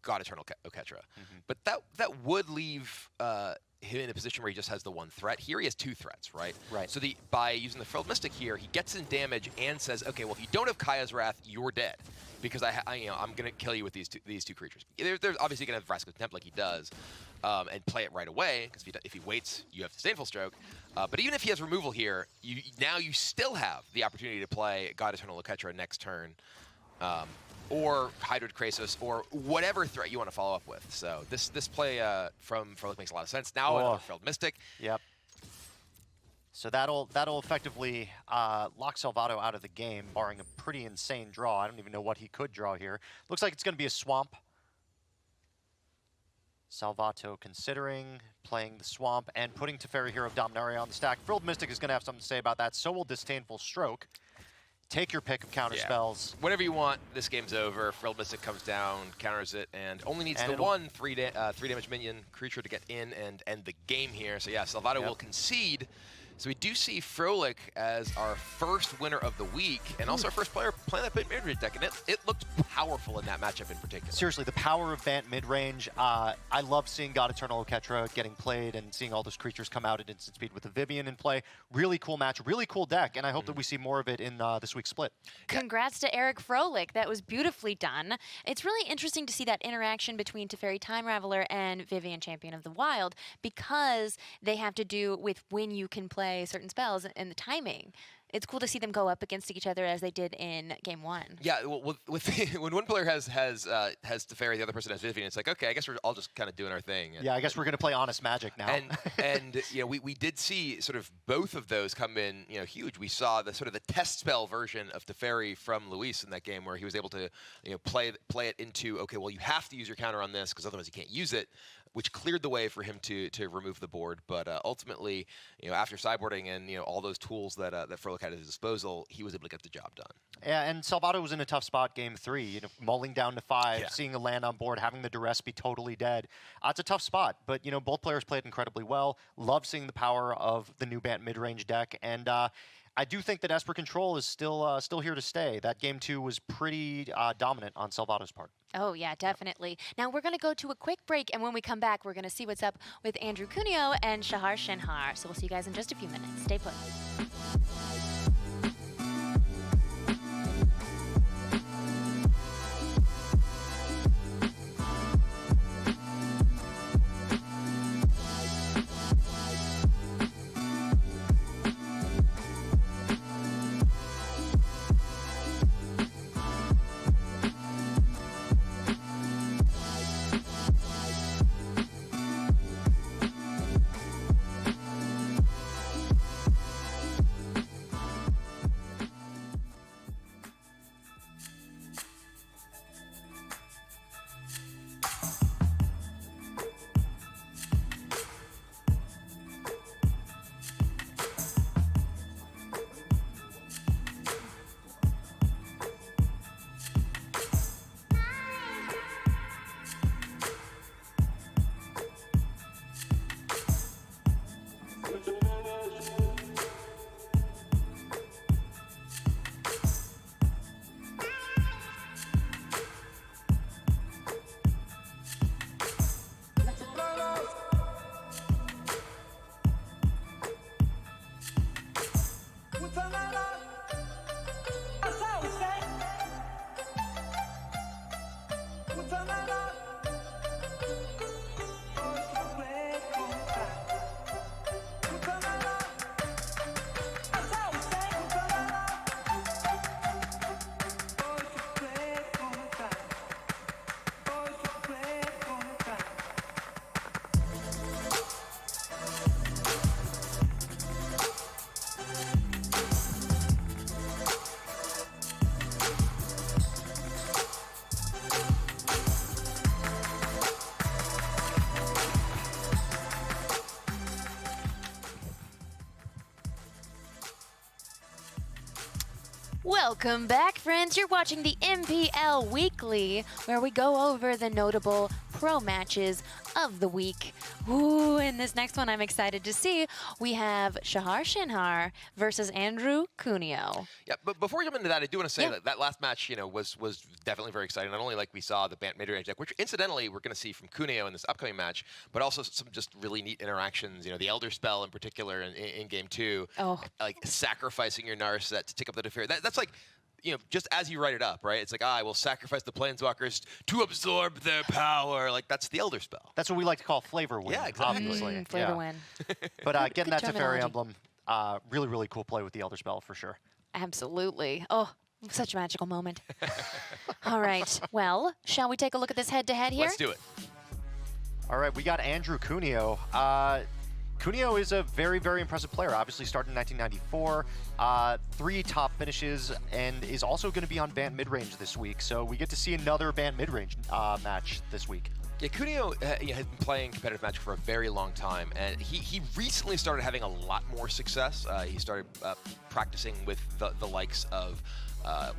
S2: God Eternal Oketra. But that would leave him in a position where he just has the 1 threat. Here he has 2 threats, right?
S3: Right.
S2: So by using the Frilled Mystic here, he gets in damage and says, okay, well, if you don't have Kaya's Wrath, you're dead. Because I'm going to kill you with these two creatures. There's obviously going to have Vraska's Contempt like he does, and play it right away, because if he waits, you have Disdainful Stroke. But even if he has removal here, now you still have the opportunity to play God Eternal Oketra next turn, or Hydroid Krasis, or whatever threat you want to follow up with. So this play from Froehlich makes a lot of sense. Now another Frilled Mystic.
S3: Yep. So that'll effectively lock Salvatto out of the game, barring a pretty insane draw. I don't even know what he could draw here. Looks like it's going to be a Swamp. Salvatto considering playing the Swamp and putting Teferi Hero of Dominaria on the stack. Frilled Mystic is going to have something to say about that. So will Disdainful Stroke. Take your pick of counter spells.
S2: Whatever you want, this game's over. Frilled Mystic comes down, counters it, and only needs the 1 3 damage minion creature to get in and end the game here. So yeah, Salvatto will concede. So we do see Froehlich as our first winner of the week, and also our first player playing that Bant Midrange deck, and it looked powerful in that matchup in particular.
S3: Seriously, the power of Bant Midrange. I love seeing God Eternal Oketra getting played and seeing all those creatures come out at instant speed with the Vivian in play. Really cool match, really cool deck, and I hope that we see more of it in this week's split.
S1: Congrats to Eric Froehlich. That was beautifully done. It's really interesting to see that interaction between Teferi Time Raveler and Vivian Champion of the Wild, because they have to do with when you can play certain spells and the timing. It's cool to see them go up against each other as they did in Game 1.
S2: Yeah, well, when one player has Teferi, the other person has Vivian, it's like, okay, I guess we're all just kind of doing our thing.
S3: Yeah, I guess we're going to play Honest Magic now.
S2: And we did see sort of both of those come in, huge. We saw the sort of the test spell version of Teferi from Luis in that game, where he was able to play it into, okay, well, you have to use your counter on this because otherwise you can't use it, which cleared the way for him to remove the board. But ultimately, after sideboarding and all those tools that Froehlich had at his disposal, he was able to get the job done.
S3: Yeah, and Salvatto was in a tough spot Game 3, mulling down to 5, seeing a land on board, having the duress be totally dead. It's a tough spot, but both players played incredibly well. Love seeing the power of the new Bant Midrange deck, and I do think that Esper Control is still here to stay. That Game 2 was pretty dominant on Salvatto's part.
S1: Oh, yeah, definitely. Now, we're going to go to a quick break, and when we come back, we're going to see what's up with Andrew CUNEO and SHAHAR SHENHAR. So we'll see you guys in just a few minutes. Stay put. Welcome back, friends. You're watching the MPL Weekly, where we go over the notable pro matches of the week. Ooh, in this next one, I'm excited to see. We have SHENHAR versus CUNEO.
S2: Yeah, but before we jump into that, I do want to say that last match, was definitely very exciting. Not only like we saw the Bant Midrange deck, which incidentally we're going to see from CUNEO in this upcoming match, but also some just really neat interactions. The Elder Spell in particular in Game 2, like sacrificing your Narset to take up the Deferior. That's like, just as you write it up, right? It's like, I will sacrifice the Planeswalkers to absorb their power. Like, that's the Elder Spell.
S3: That's what we like to call flavor win.
S2: Yeah, exactly.
S3: Obviously.
S1: Flavor win.
S3: But getting that
S1: terminology.
S3: Teferi Emblem, really, really cool play with the Elder Spell for sure.
S1: Absolutely. Oh, such a magical moment. All right. Well, shall we take a look at this head-to-head here?
S2: Let's do it.
S3: All right, we got Andrew CUNEO. CUNEO is a very, very impressive player. Obviously started in 1994, 3 top finishes, and is also going to be on Bant Midrange this week. So we get to see another Bant Midrange match this week.
S2: Yeah, CUNEO has been playing competitive Magic for a very long time, and he recently started having a lot more success. He started practicing with the likes of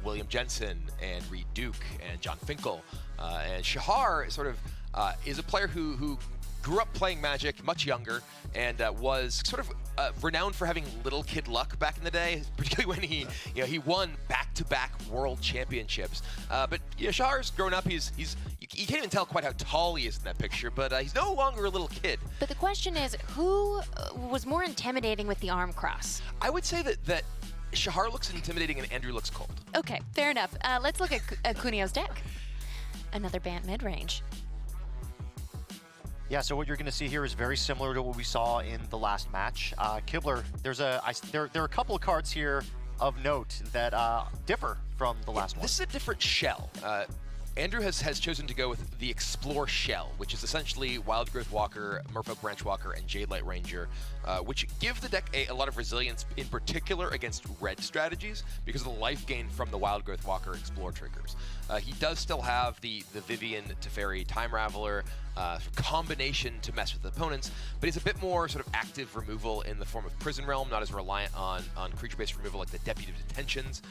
S2: William Jensen and Reed Duke and John Finkel. And SHAHAR sort of is a player who grew up playing Magic much younger and was sort of renowned for having little kid luck back in the day, particularly when he won back-to-back world championships. But SHAHAR's grown up. You can't even tell quite how tall he is in that picture, but he's no longer a little kid.
S1: But the question is, who was more intimidating with the arm cross?
S2: I would say that SHAHAR looks intimidating and Andrew looks cold.
S1: Okay, fair enough. Let's look at CUNEO's deck. Another Bant Midrange.
S3: Yeah, so what you're going to see here is very similar to what we saw in the last match. Kibler, there are a couple of cards here of note that differ from the last one.
S2: This is a different shell. Andrew has chosen to go with the Explore Shell, which is essentially Wildgrowth Walker, Merfolk Branchwalker, and Jadelight Ranger, which give the deck a lot of resilience, in particular against red strategies, because of the life gain from the Wildgrowth Walker Explore triggers. He does still have the Vivian Teferi Time Raveler combination to mess with opponents, but he's a bit more sort of active removal in the form of Prison Realm, not as reliant on creature-based removal like the Deputy Detentions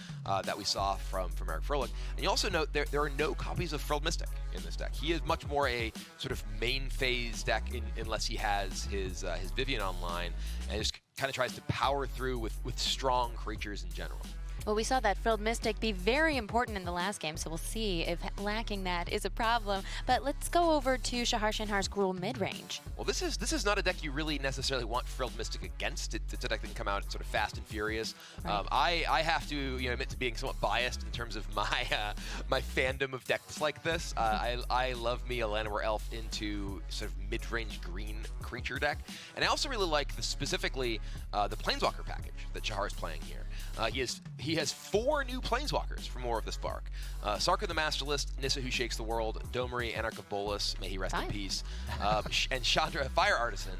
S2: that we saw from Eric Froehlich. And you also note there are no copies of Frilled Mystic in this deck. He is much more a sort of main phase deck unless he has his Vivian online, and just kind of tries to power through with strong creatures in general.
S1: Well, we saw that Frilled Mystic be very important in the last game, so we'll see if lacking that is a problem. But let's go over to SHENHAR's GRUUL-MIDRANGE.
S2: Well, this is not a deck you really necessarily want Frilled Mystic against. It's a deck that can come out sort of fast and furious.
S1: Right.
S2: I have to admit to being somewhat biased in terms of my my fandom of decks like this. I love me a Llanowar Elf into sort of mid-range green creature deck, and I also really like specifically the Planeswalker package that SHAHAR is playing here. He has 4 new Planeswalkers from War of the Spark. SARKHAN the Masterless, Nissa Who Shakes the World, Domri, Anarch of Bolas, may he rest in peace, and Chandra, Fire Artisan.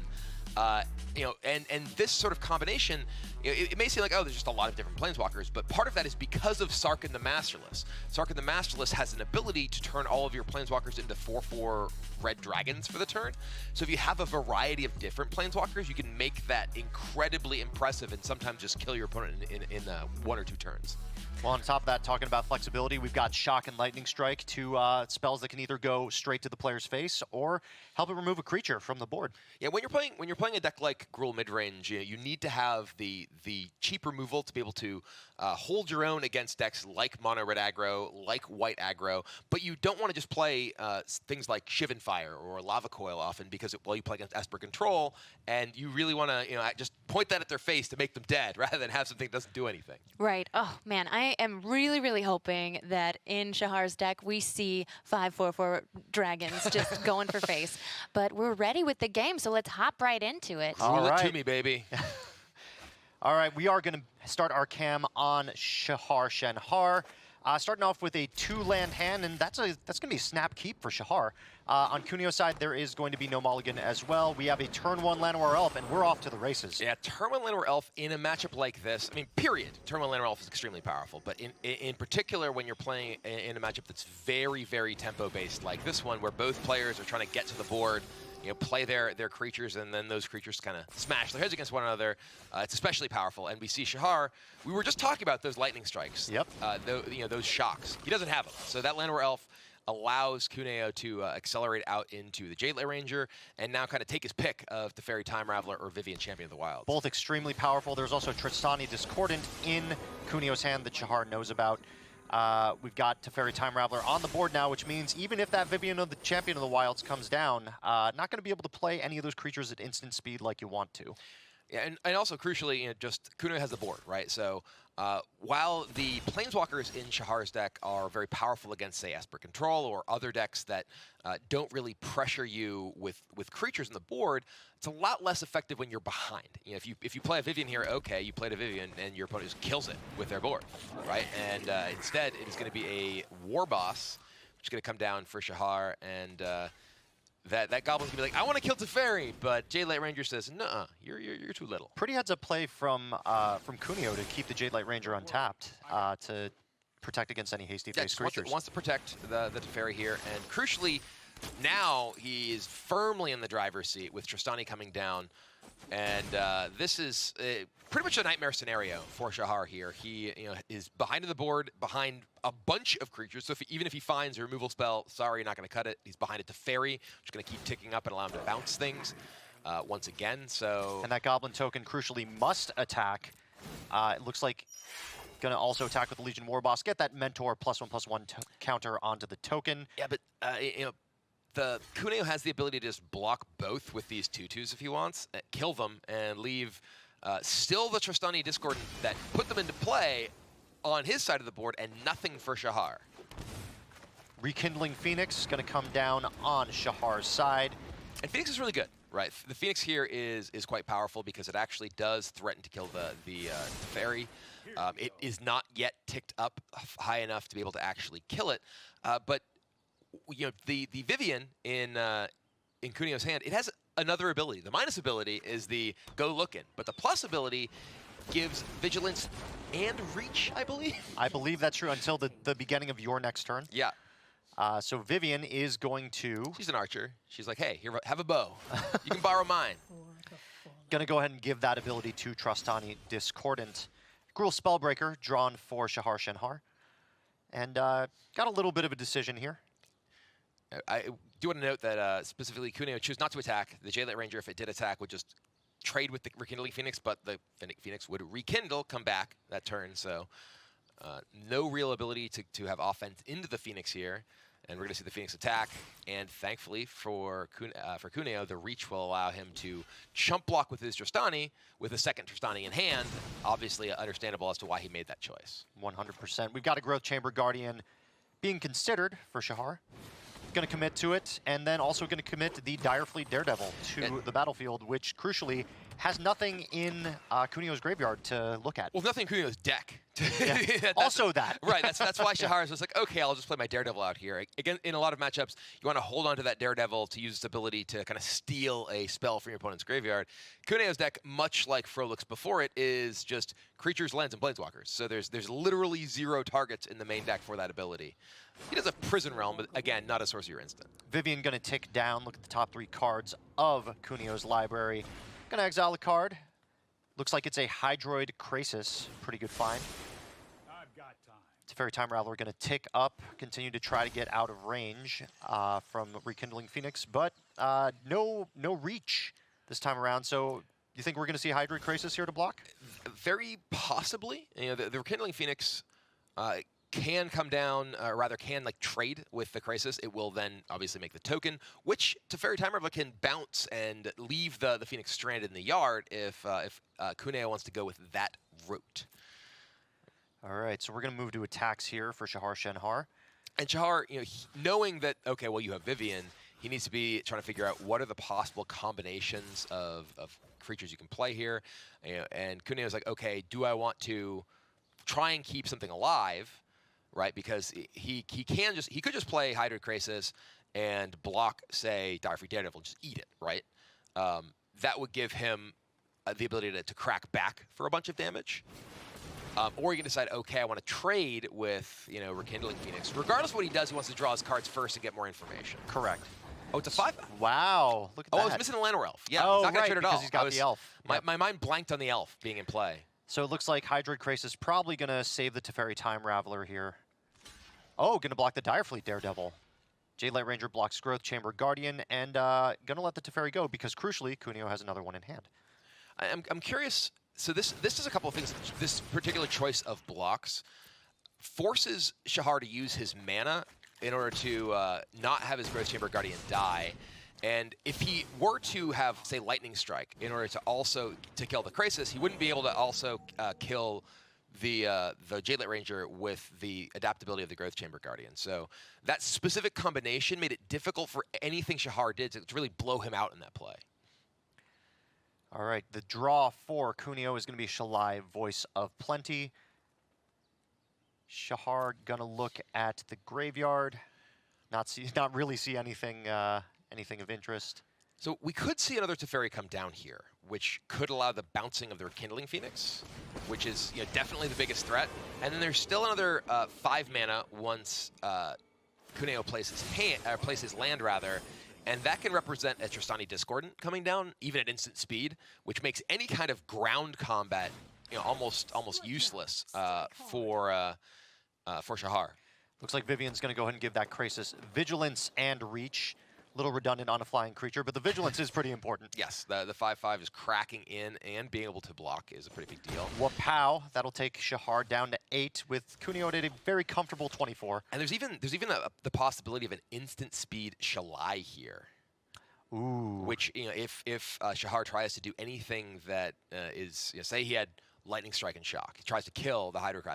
S2: And this sort of combination, it may seem like, oh, there's just a lot of different Planeswalkers, but part of that is because of SARKHAN the Masterless. SARKHAN the Masterless has an ability to turn all of your Planeswalkers into 4/4 red dragons for the turn. So if you have a variety of different Planeswalkers, you can make that incredibly impressive and sometimes just kill your opponent in 1 or 2 turns.
S3: Well, on top of that, talking about flexibility, we've got Shock and Lightning Strike, 2 spells that can either go straight to the player's face or help it remove a creature from the board.
S2: Yeah, when you're playing a deck like GRUUL-MIDRANGE, you need to have the cheap removal to be able to hold your own against decks like mono red aggro, like white aggro, but you don't want to just play things like Shivan Fire or Lava Coil often because you play against Esper Control, and you really want to just point that at their face to make them dead rather than have something that doesn't do anything.
S4: Right. Oh, man, I am really, really hoping that in Shahar's deck we see 5/4/4 dragons just going for face. But we're ready with the game, so let's hop right into it.
S2: Rule it to me, baby.
S3: All right, we are going to start our cam on Shahar SHENHAR. Starting off with a 2-land hand, and that's going to be a snap keep for Shahar. On CUNEO's side, there is going to be no mulligan as well. We have a turn 1 Llanowar Elf, and we're off to the races.
S2: Yeah, turn 1 Llanowar Elf in a matchup like this, I mean, period. Turn 1 Llanowar Elf is extremely powerful, but in particular when you're playing in a matchup that's very, very tempo-based like this one, where both players are trying to get to the board, play their creatures, and then those creatures kind of smash their heads against one another. It's especially powerful, and we see Shahar. We were just talking about those lightning strikes.
S3: Yep.
S2: Those shocks. He doesn't have them, so that Llanowar Elf allows CUNEO to accelerate out into the Jade Light Ranger and now kind of take his pick of Teferi Time Raveler or Vivien Champion of the Wild.
S3: Both extremely powerful. There's also Tristani Discordant in CUNEO's hand that Shahar knows about. We've got Teferi Time Raveler on the board now, which means even if that Vivien of the Champion of the Wilds comes down, not going to be able to play any of those creatures at instant speed like you want to.
S2: Yeah, and also crucially, just CUNEO has the board, right? So while the Planeswalkers in Shahar's deck are very powerful against, say, Esper Control or other decks that don't really pressure you with creatures on the board, it's a lot less effective when you're behind. If you play a Vivien here, okay, you played a Vivien and your opponent just kills it with their board, right? And instead, it is going to be a War Boss, which is going to come down for Shahar, and that Goblin's gonna be like, I want to kill Teferi, but Jade Light Ranger says, nuh-uh, you're too little.
S3: Pretty heads-up play from CUNEO to keep the Jade Light Ranger untapped to protect against any hasty-faced creatures.
S2: Wants to protect the Teferi here, and crucially, now he is firmly in the driver's seat with Tristani coming down, and this is pretty much a nightmare scenario for Shahar here. He is behind the board, behind a bunch of creatures, so even if he finds a removal spell, sorry, you're not going to cut it. He's behind a Teferi, which is going to keep ticking up and allow him to bounce things once again. So,
S3: and that Goblin token crucially must attack. It looks like going to also attack with the Legion War Boss, get that Mentor +1/+1 counter onto the token.
S2: Yeah, but the CUNEO has the ability to just block both with these 2/2s if he wants, kill them, and leave still the Tristani Discord that put them into play on his side of the board, and nothing for Shahar.
S3: Rekindling Phoenix going to come down on Shahar's side.
S2: And Phoenix is really good, right? The Phoenix here is quite powerful because it actually does threaten to kill the Teferi. It is not yet ticked up high enough to be able to actually kill it, but the Vivien in CUNEO's hand, it has another ability. The minus ability is the Go Lookin', but the plus ability gives Vigilance and Reach, I believe.
S3: I believe that's true until the beginning of your next turn.
S2: Yeah.
S3: So Vivien is going to...
S2: She's an archer. She's like, hey, here, have a bow. You can borrow mine.
S3: Going to go ahead and give that ability to Tristani Discordant. GRUUL Spellbreaker drawn for Shahar SHENHAR. And got a little bit of a decision here.
S2: I do want to note that specifically CUNEO chose not to attack. The Jade Light Ranger, if it did attack, would just trade with the Rekindling Phoenix, but the Phoenix would rekindle, come back that turn. So no real ability to have offense into the Phoenix here. And we're going to see the Phoenix attack. And thankfully for CUNEO, the Reach will allow him to chump block with his Tristani with a second Tristani in hand. Obviously understandable as to why he made that choice.
S3: 100%. We've got a Growth Chamber Guardian being considered for Shahar. Going to commit to it, and then also going to commit the Direfleet Daredevil to the battlefield, which crucially has nothing in CUNEO's graveyard to look at.
S2: Well, nothing in CUNEO's deck.
S3: Yeah. Also that.
S2: Right, that's why Shahar is just like, okay, I'll just play my Daredevil out here. Again, in a lot of matchups, you want to hold on to that Daredevil to use its ability to kind of steal a spell from your opponent's graveyard. CUNEO's deck, much like Froehlich's before it, is just creatures, lands, and planeswalkers. So there's literally 0 targets in the main deck for that ability. He does a Prison Realm, but again, not a Sorcerer instant.
S3: Vivien going to tick down, look at the top 3 cards of CUNEO's library. Going to exile a card. Looks like it's a Hydroid Krasis. Pretty good find.
S5: I've got time.
S3: Teferi Time Raveler going to tick up, continue to try to get out of range from Rekindling Phoenix, but no reach this time around. So You think we're going to see Hydroid Crisis here to block?
S2: Very possibly. You know, the Rekindling Phoenix can come down, or rather can like trade with the Crisis. It will then obviously make the token, which Teferi Time Traveler can bounce and leave the Phoenix stranded in the yard if CUNEO wants to go with that route.
S3: All right, so we're going to move to attacks here for SHAHAR SHENHAR.
S2: And SHAHAR, you know, knowing that, okay, well, you have Vivian, he needs to be trying to figure out what are the possible combinations of creatures you can play here. You know, and CUNEO's like, okay, do I want to try and keep something alive, right? Because he could just play Hydroid Crisis and block, say, Direfree Daredevil, just eat it, right? That would give him the ability to crack back for a bunch of damage. Or you can decide, okay, I want to trade with, you know, Rekindling Phoenix. Regardless of what he does, he wants to draw his cards first and get more information.
S3: Correct.
S2: Oh, it's a 5?
S3: Wow, look at that.
S2: Oh, I was missing the Llanowar Elf. Yeah,
S3: Oh,
S2: he's not going
S3: right,
S2: to trade at
S3: because
S2: all.
S3: he's got the elf.
S2: My,
S3: Yep.
S2: my mind blanked on the elf being in play.
S3: So it looks like Hydroid Crisis probably going to save the Teferi Time Raveler here. Oh, going to block the Direfleet Daredevil. Jade Light Ranger blocks Growth Chamber Guardian, and going to let the Teferi go because, crucially, CUNEO has another one in hand.
S2: I'm curious. So this is a couple of things. This particular choice of blocks forces SHAHAR to use his mana in order to not have his Growth Chamber Guardian die. And if he were to have, say, Lightning Strike in order to also kill the Crisis, he wouldn't be able to also kill the Jade Light Ranger with the adaptability of the Growth Chamber Guardian. So that specific combination made it difficult for anything SHAHAR did to really blow him out in that play.
S3: All right, the draw for CUNEO is going to be Shalai, Voice of Plenty. SHAHAR going to look at the graveyard, not really see anything anything of interest.
S2: So we could see another Teferi come down here, which could allow the bouncing of the Rekindling Phoenix, which is, you know, definitely the biggest threat. And then there's still another 5 mana once CUNEO plays his land rather, and that can represent a Tristani Discordant coming down, even at instant speed, which makes any kind of ground combat, you know, almost useless for SHAHAR.
S3: Looks like Vivian's going to go ahead and give that Crisis Vigilance and Reach. A little redundant on a flying creature, but the Vigilance is pretty important.
S2: Yes, the 5/5 is cracking in, and being able to block is a pretty big deal.
S3: Wapow, that'll take SHAHAR down to 8 with CUNEO at a very comfortable 24.
S2: And there's even the possibility of an instant speed Shalai here.
S3: Ooh.
S2: Which, you know, if SHAHAR tries to do anything that is, you know, say he had Lightning Strike and Shock, he tries to kill the Hydroid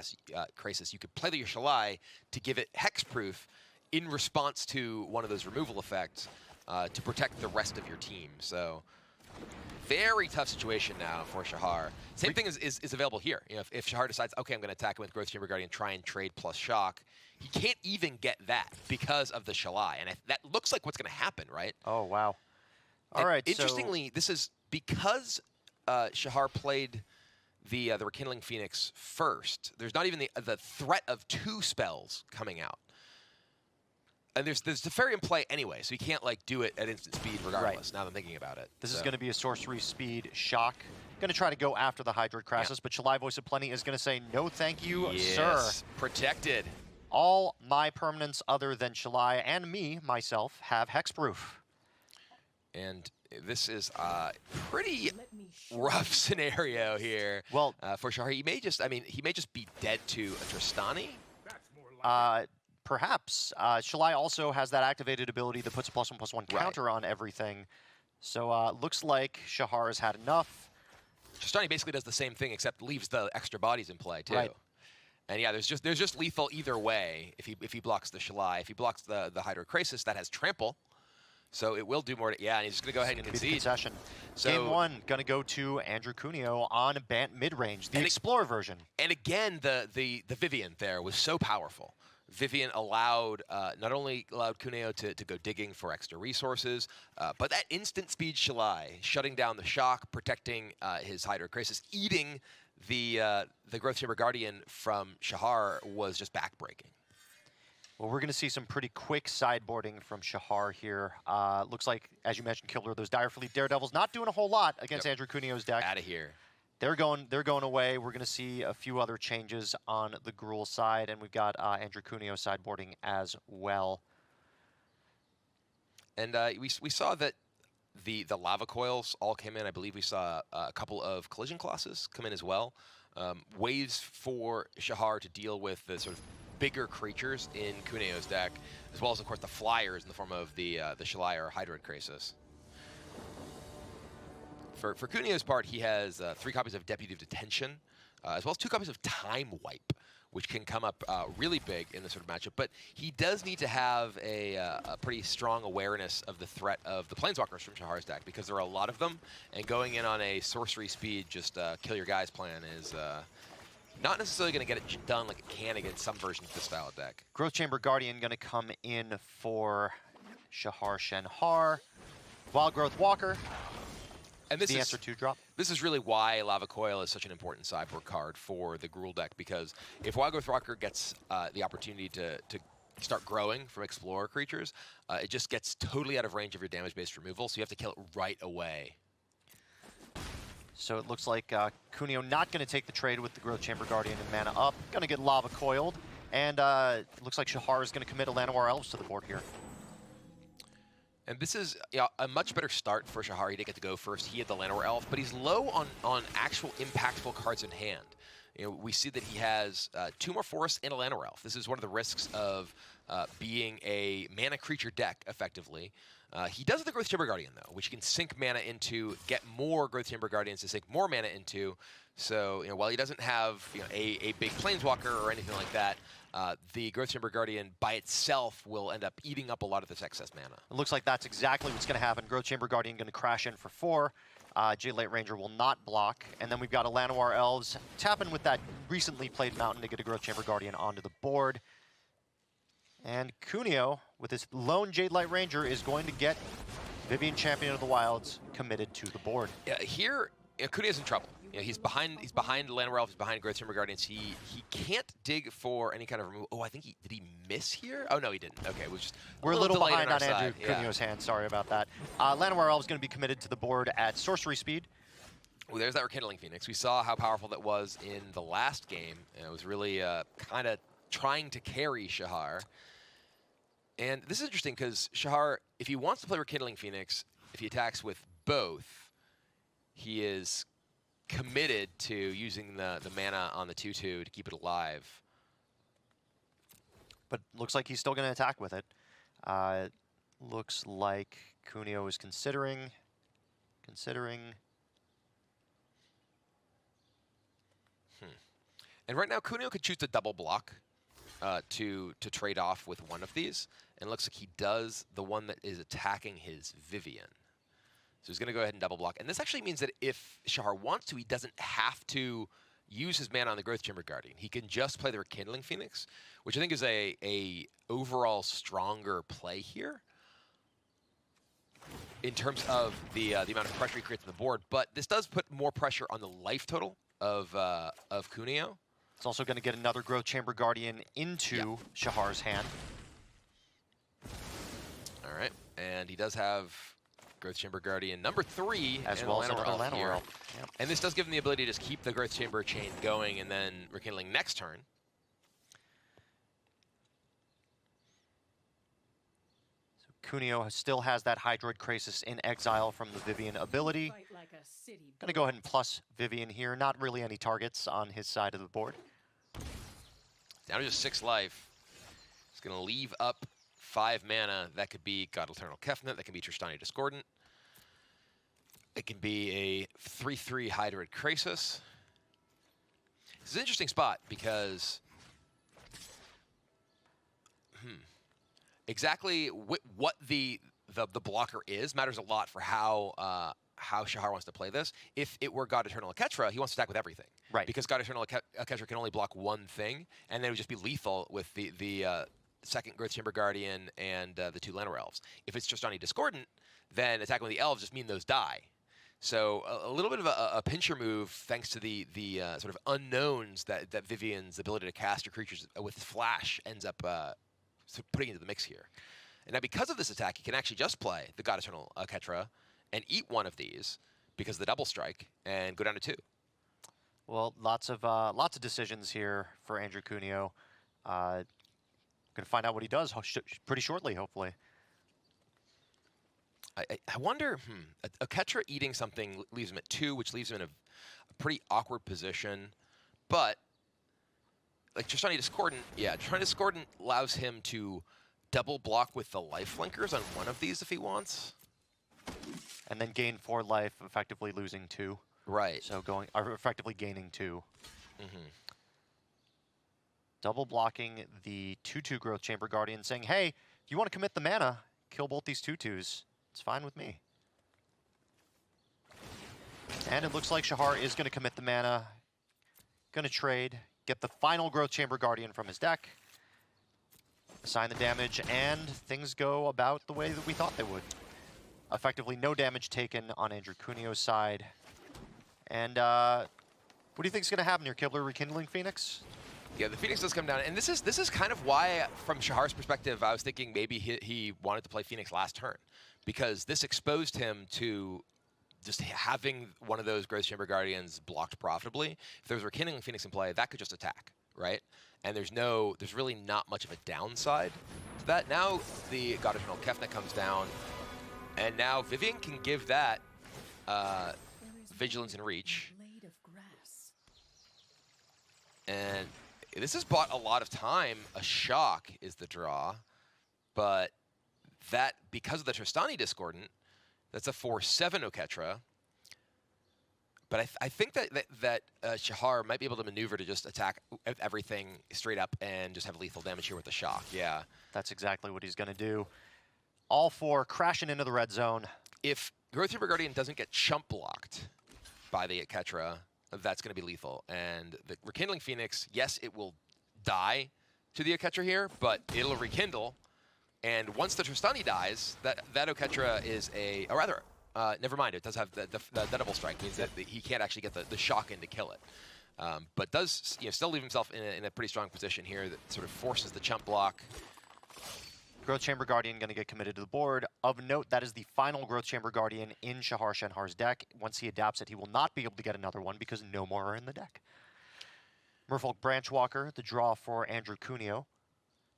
S2: Crisis, you could play your Shalai to give it hexproof in response to one of those removal effects to protect the rest of your team. So very tough situation now for SHAHAR. Same thing is available here. You know, if SHAHAR decides, okay, I'm going to attack him with Growth Chamber Guardian, try and trade plus Shock, he can't even get that because of the Shalai. And that looks like what's going to happen, right?
S3: Oh, wow. All right.
S2: Interestingly, this is because SHAHAR played the Rekindling Phoenix first. There's not even the threat of 2 spells coming out. And there's Teferi in play anyway, so you can't like do it at instant speed regardless. Right. Now that I'm thinking about it,
S3: this is going to be a sorcery speed Shock. Going to try to go after the Hydroid Crisis, but Shalai, Voice of Plenty is going to say no, thank you, sir.
S2: Protected.
S3: All my permanents other than Shalai and myself, have hexproof.
S2: And this is a pretty rough scenario here.
S3: Well,
S2: for SHAHAR, he may just be dead to a Tristani.
S3: Perhaps. Shalai also has that activated ability that puts a +1/+1 counter on everything. So looks like SHAHAR has had enough.
S2: Tristani basically does the same thing except leaves the extra bodies in play too.
S3: Right.
S2: And yeah, there's just lethal either way if he blocks the Shalai. If he blocks the Hydroid Crisis, that has trample. So it will do more. And he's just going to go ahead and concede.
S3: Concession.
S2: So,
S3: Game 1, going to go to Andrew CUNEO on Bant Midrange, the Explorer version. And
S2: again, the Vivian there was so powerful. Vivian allowed, not only allowed CUNEO to go digging for extra resources, but that instant speed Shalai, shutting down the Shock, protecting his Hydroid Crisis, eating the Growth Chamber Guardian from SHAHAR was just backbreaking.
S3: Well, we're going to see some pretty quick sideboarding from SHAHAR here. Looks like, as you mentioned, Kildare, those Direfleet Daredevils not doing a whole lot against Andrew CUNEO's deck.
S2: Out of here.
S3: They're going away. We're going to see a few other changes on the GRUUL side, and we've got Andrew CUNEO sideboarding as well.
S2: And we saw that the lava coils all came in. I believe we saw a couple of collision colossus come in as well. Ways for Shahar to deal with the sort of bigger creatures in CUNEO's deck, as well as, of course, the flyers in the form of the Shalai or Hydroid Krasis. For CUNEO's part, he has 3 copies of Deputy of Detention, as well as 2 copies of Time Wipe, which can come up really big in this sort of matchup. But he does need to have a pretty strong awareness of the threat of the Planeswalkers from Shahar's deck, because there are a lot of them, and going in on a sorcery speed, just kill your guys plan is not necessarily going to get it done like it can against some versions of this style of deck.
S3: Growth Chamber Guardian going to come in for Shahar Shenhar. Wild Growth Walker.
S2: And this
S3: the
S2: is
S3: answer 2 drop.
S2: This is really why Lava Coil is such an important sideboard card for the Gruul deck, because if Wild Growth Walker gets the opportunity to start growing from Explorer creatures, it just gets totally out of range of your damage-based removal, so you have to kill it right away.
S3: So it looks like CUNEO not going to take the trade with the Growth Chamber Guardian and mana up. Going to get Lava Coiled. And it looks like Shahar is going to commit a Llanowar Elves to the board here.
S2: And this is a much better start for Shahar. He didn't get to go first. He had the Llanowar Elf, but he's low on actual impactful cards in hand. We see that he has 2 more forests and a Llanowar Elf. This is one of the risks of being a mana creature deck, effectively. He does have the Growth Chamber Guardian, though, which can sink mana into, get more Growth Chamber Guardians to sink more mana into. So, while he doesn't have a big Planeswalker or anything like that, the Growth Chamber Guardian by itself will end up eating up a lot of this excess mana.
S3: It looks like that's exactly what's going to happen. Growth Chamber Guardian going to crash in for 4. Jade Ranger will not block. And then we've got a Llanowar Elves tapping with that recently played Mountain to get a Growth Chamber Guardian onto the board. And CUNEO, with his lone Jade Ranger, is going to get Vivien Champion of the Wilds committed to the board.
S2: Yeah, here, CUNEO's in trouble. He's behind Llanowar Elf, he's behind Growth Chamber Guardians. He can't dig for any kind of removal. Oh, I think did he miss here? Oh, no, he didn't. Okay, it was just
S3: We're a little behind on
S2: side.
S3: Andrew CUNEO's hand. Sorry about that. Llanowar Elf is going to be committed to the board at sorcery speed.
S2: Well, there's that Rekindling Phoenix. We saw how powerful that was in the last game. And it was really kind of trying to carry Shahar. And this is interesting because Shahar, if he wants to play Rekindling Phoenix, if he attacks with both, he is committed to using the mana on the 2/2 to keep it alive.
S3: But looks like he's still going to attack with it. Looks like CUNEO is considering.
S2: And right now, CUNEO could choose to double block to trade off with one of these. And it looks like he does the one that is attacking his Vivien. So he's going to go ahead and double block. And this actually means that if Shahar wants to, he doesn't have to use his mana on the Growth Chamber Guardian. He can just play the Rekindling Phoenix, which I think is a overall stronger play here in terms of the amount of pressure he creates on the board. But this does put more pressure on the life total of CUNEO.
S3: It's also going to get another Growth Chamber Guardian into Shahar's hand.
S2: All right, and he does have Growth Chamber Guardian number 3
S3: as
S2: and
S3: well as
S2: Llanowar
S3: another
S2: Elf here.
S3: Llanowar Elf. Yep.
S2: And this does give him the ability to just keep the Growth Chamber chain going and then Rekindling next turn.
S3: So CUNEO still has that Hydroid Krasis in exile from the Vivien ability. Going to go ahead and plus Vivien here. Not really any targets on his side of the board.
S2: Down to just 6 life. He's going to leave up 5 mana. That could be God Eternal Kefnet. That can be Tristani Discordant. It can be a 3/3 Hydroid Krasis. This is an interesting spot because exactly what the blocker is matters a lot for how Shahar wants to play this. If it were God Eternal Aketra, he wants to attack with everything.
S3: Right.
S2: Because God Eternal Aketra can only block one thing, and then it would just be lethal with the second Growth Chamber Guardian and the 2 Llanowar Elves. If it's Tristani Discordant, then attacking with the Elves just mean those die. So a little bit of a pincher move thanks to the sort of unknowns that Vivien's ability to cast your creatures with Flash ends up putting into the mix here. And now because of this attack, he can actually just play the God Eternal Aketra and eat one of these because of the double strike and go down to 2.
S3: Well, lots of decisions here for Andrew CUNEO. Going to find out what he does pretty shortly, hopefully.
S2: I wonder, a Ketra eating something leaves him at 2, which leaves him in a pretty awkward position. But, like, Tristani Discordant, yeah, Tristani Discordant allows him to double block with the life flankers on one of these if he wants.
S3: And then gain 4 life, effectively losing 2.
S2: Right.
S3: So effectively gaining 2.
S2: Mm-hmm.
S3: Double blocking the 2/2 Growth Chamber Guardian, saying, hey, if you want to commit the mana, kill both these 2/2s. It's fine with me. And it looks like Shahar is going to commit the mana. Going to trade, get the final Growth Chamber Guardian from his deck, assign the damage, and things go about the way that we thought they would. Effectively no damage taken on Andrew CUNEO's side. And what do you think is going to happen here, Kibler? Rekindling Phoenix?
S2: Yeah, the Phoenix does come down, and this is kind of why, from Shahar's perspective, I was thinking maybe he wanted to play Phoenix last turn, because this exposed him to just having one of those Growth Chamber Guardians blocked profitably. If there was Rekindling Phoenix in play, that could just attack, right? And there's really not much of a downside to that. Now the God Eternal Kefnet comes down, and now Vivian can give that Vigilance and Reach. And this has bought a lot of time. A Shock is the draw, but that, because of the Tristani Discordant, that's a 4/7 Oketra. But I think that Shahar might be able to maneuver to just attack everything straight up and just have lethal damage here with the Shock. Yeah.
S3: That's exactly what he's going to do. All 4 crashing into the red zone.
S2: If Growth Chamber Guardian doesn't get chump blocked by the Oketra, that's going to be lethal. And the Rekindling Phoenix, yes, it will die to the Oketra here, but it'll rekindle. And once the Tristani dies, that Oketra is a... Or rather, never mind, it does have the double strike. Means that he can't actually get the shock in to kill it. But does still leave himself in a pretty strong position here that sort of forces the chump block.
S3: Growth Chamber Guardian going to get committed to the board. Of note, that is the final Growth Chamber Guardian in Shahar Shenhar's deck. Once he adapts it, he will not be able to get another one because no more are in the deck. Merfolk Branchwalker, the draw for Andrew CUNEO.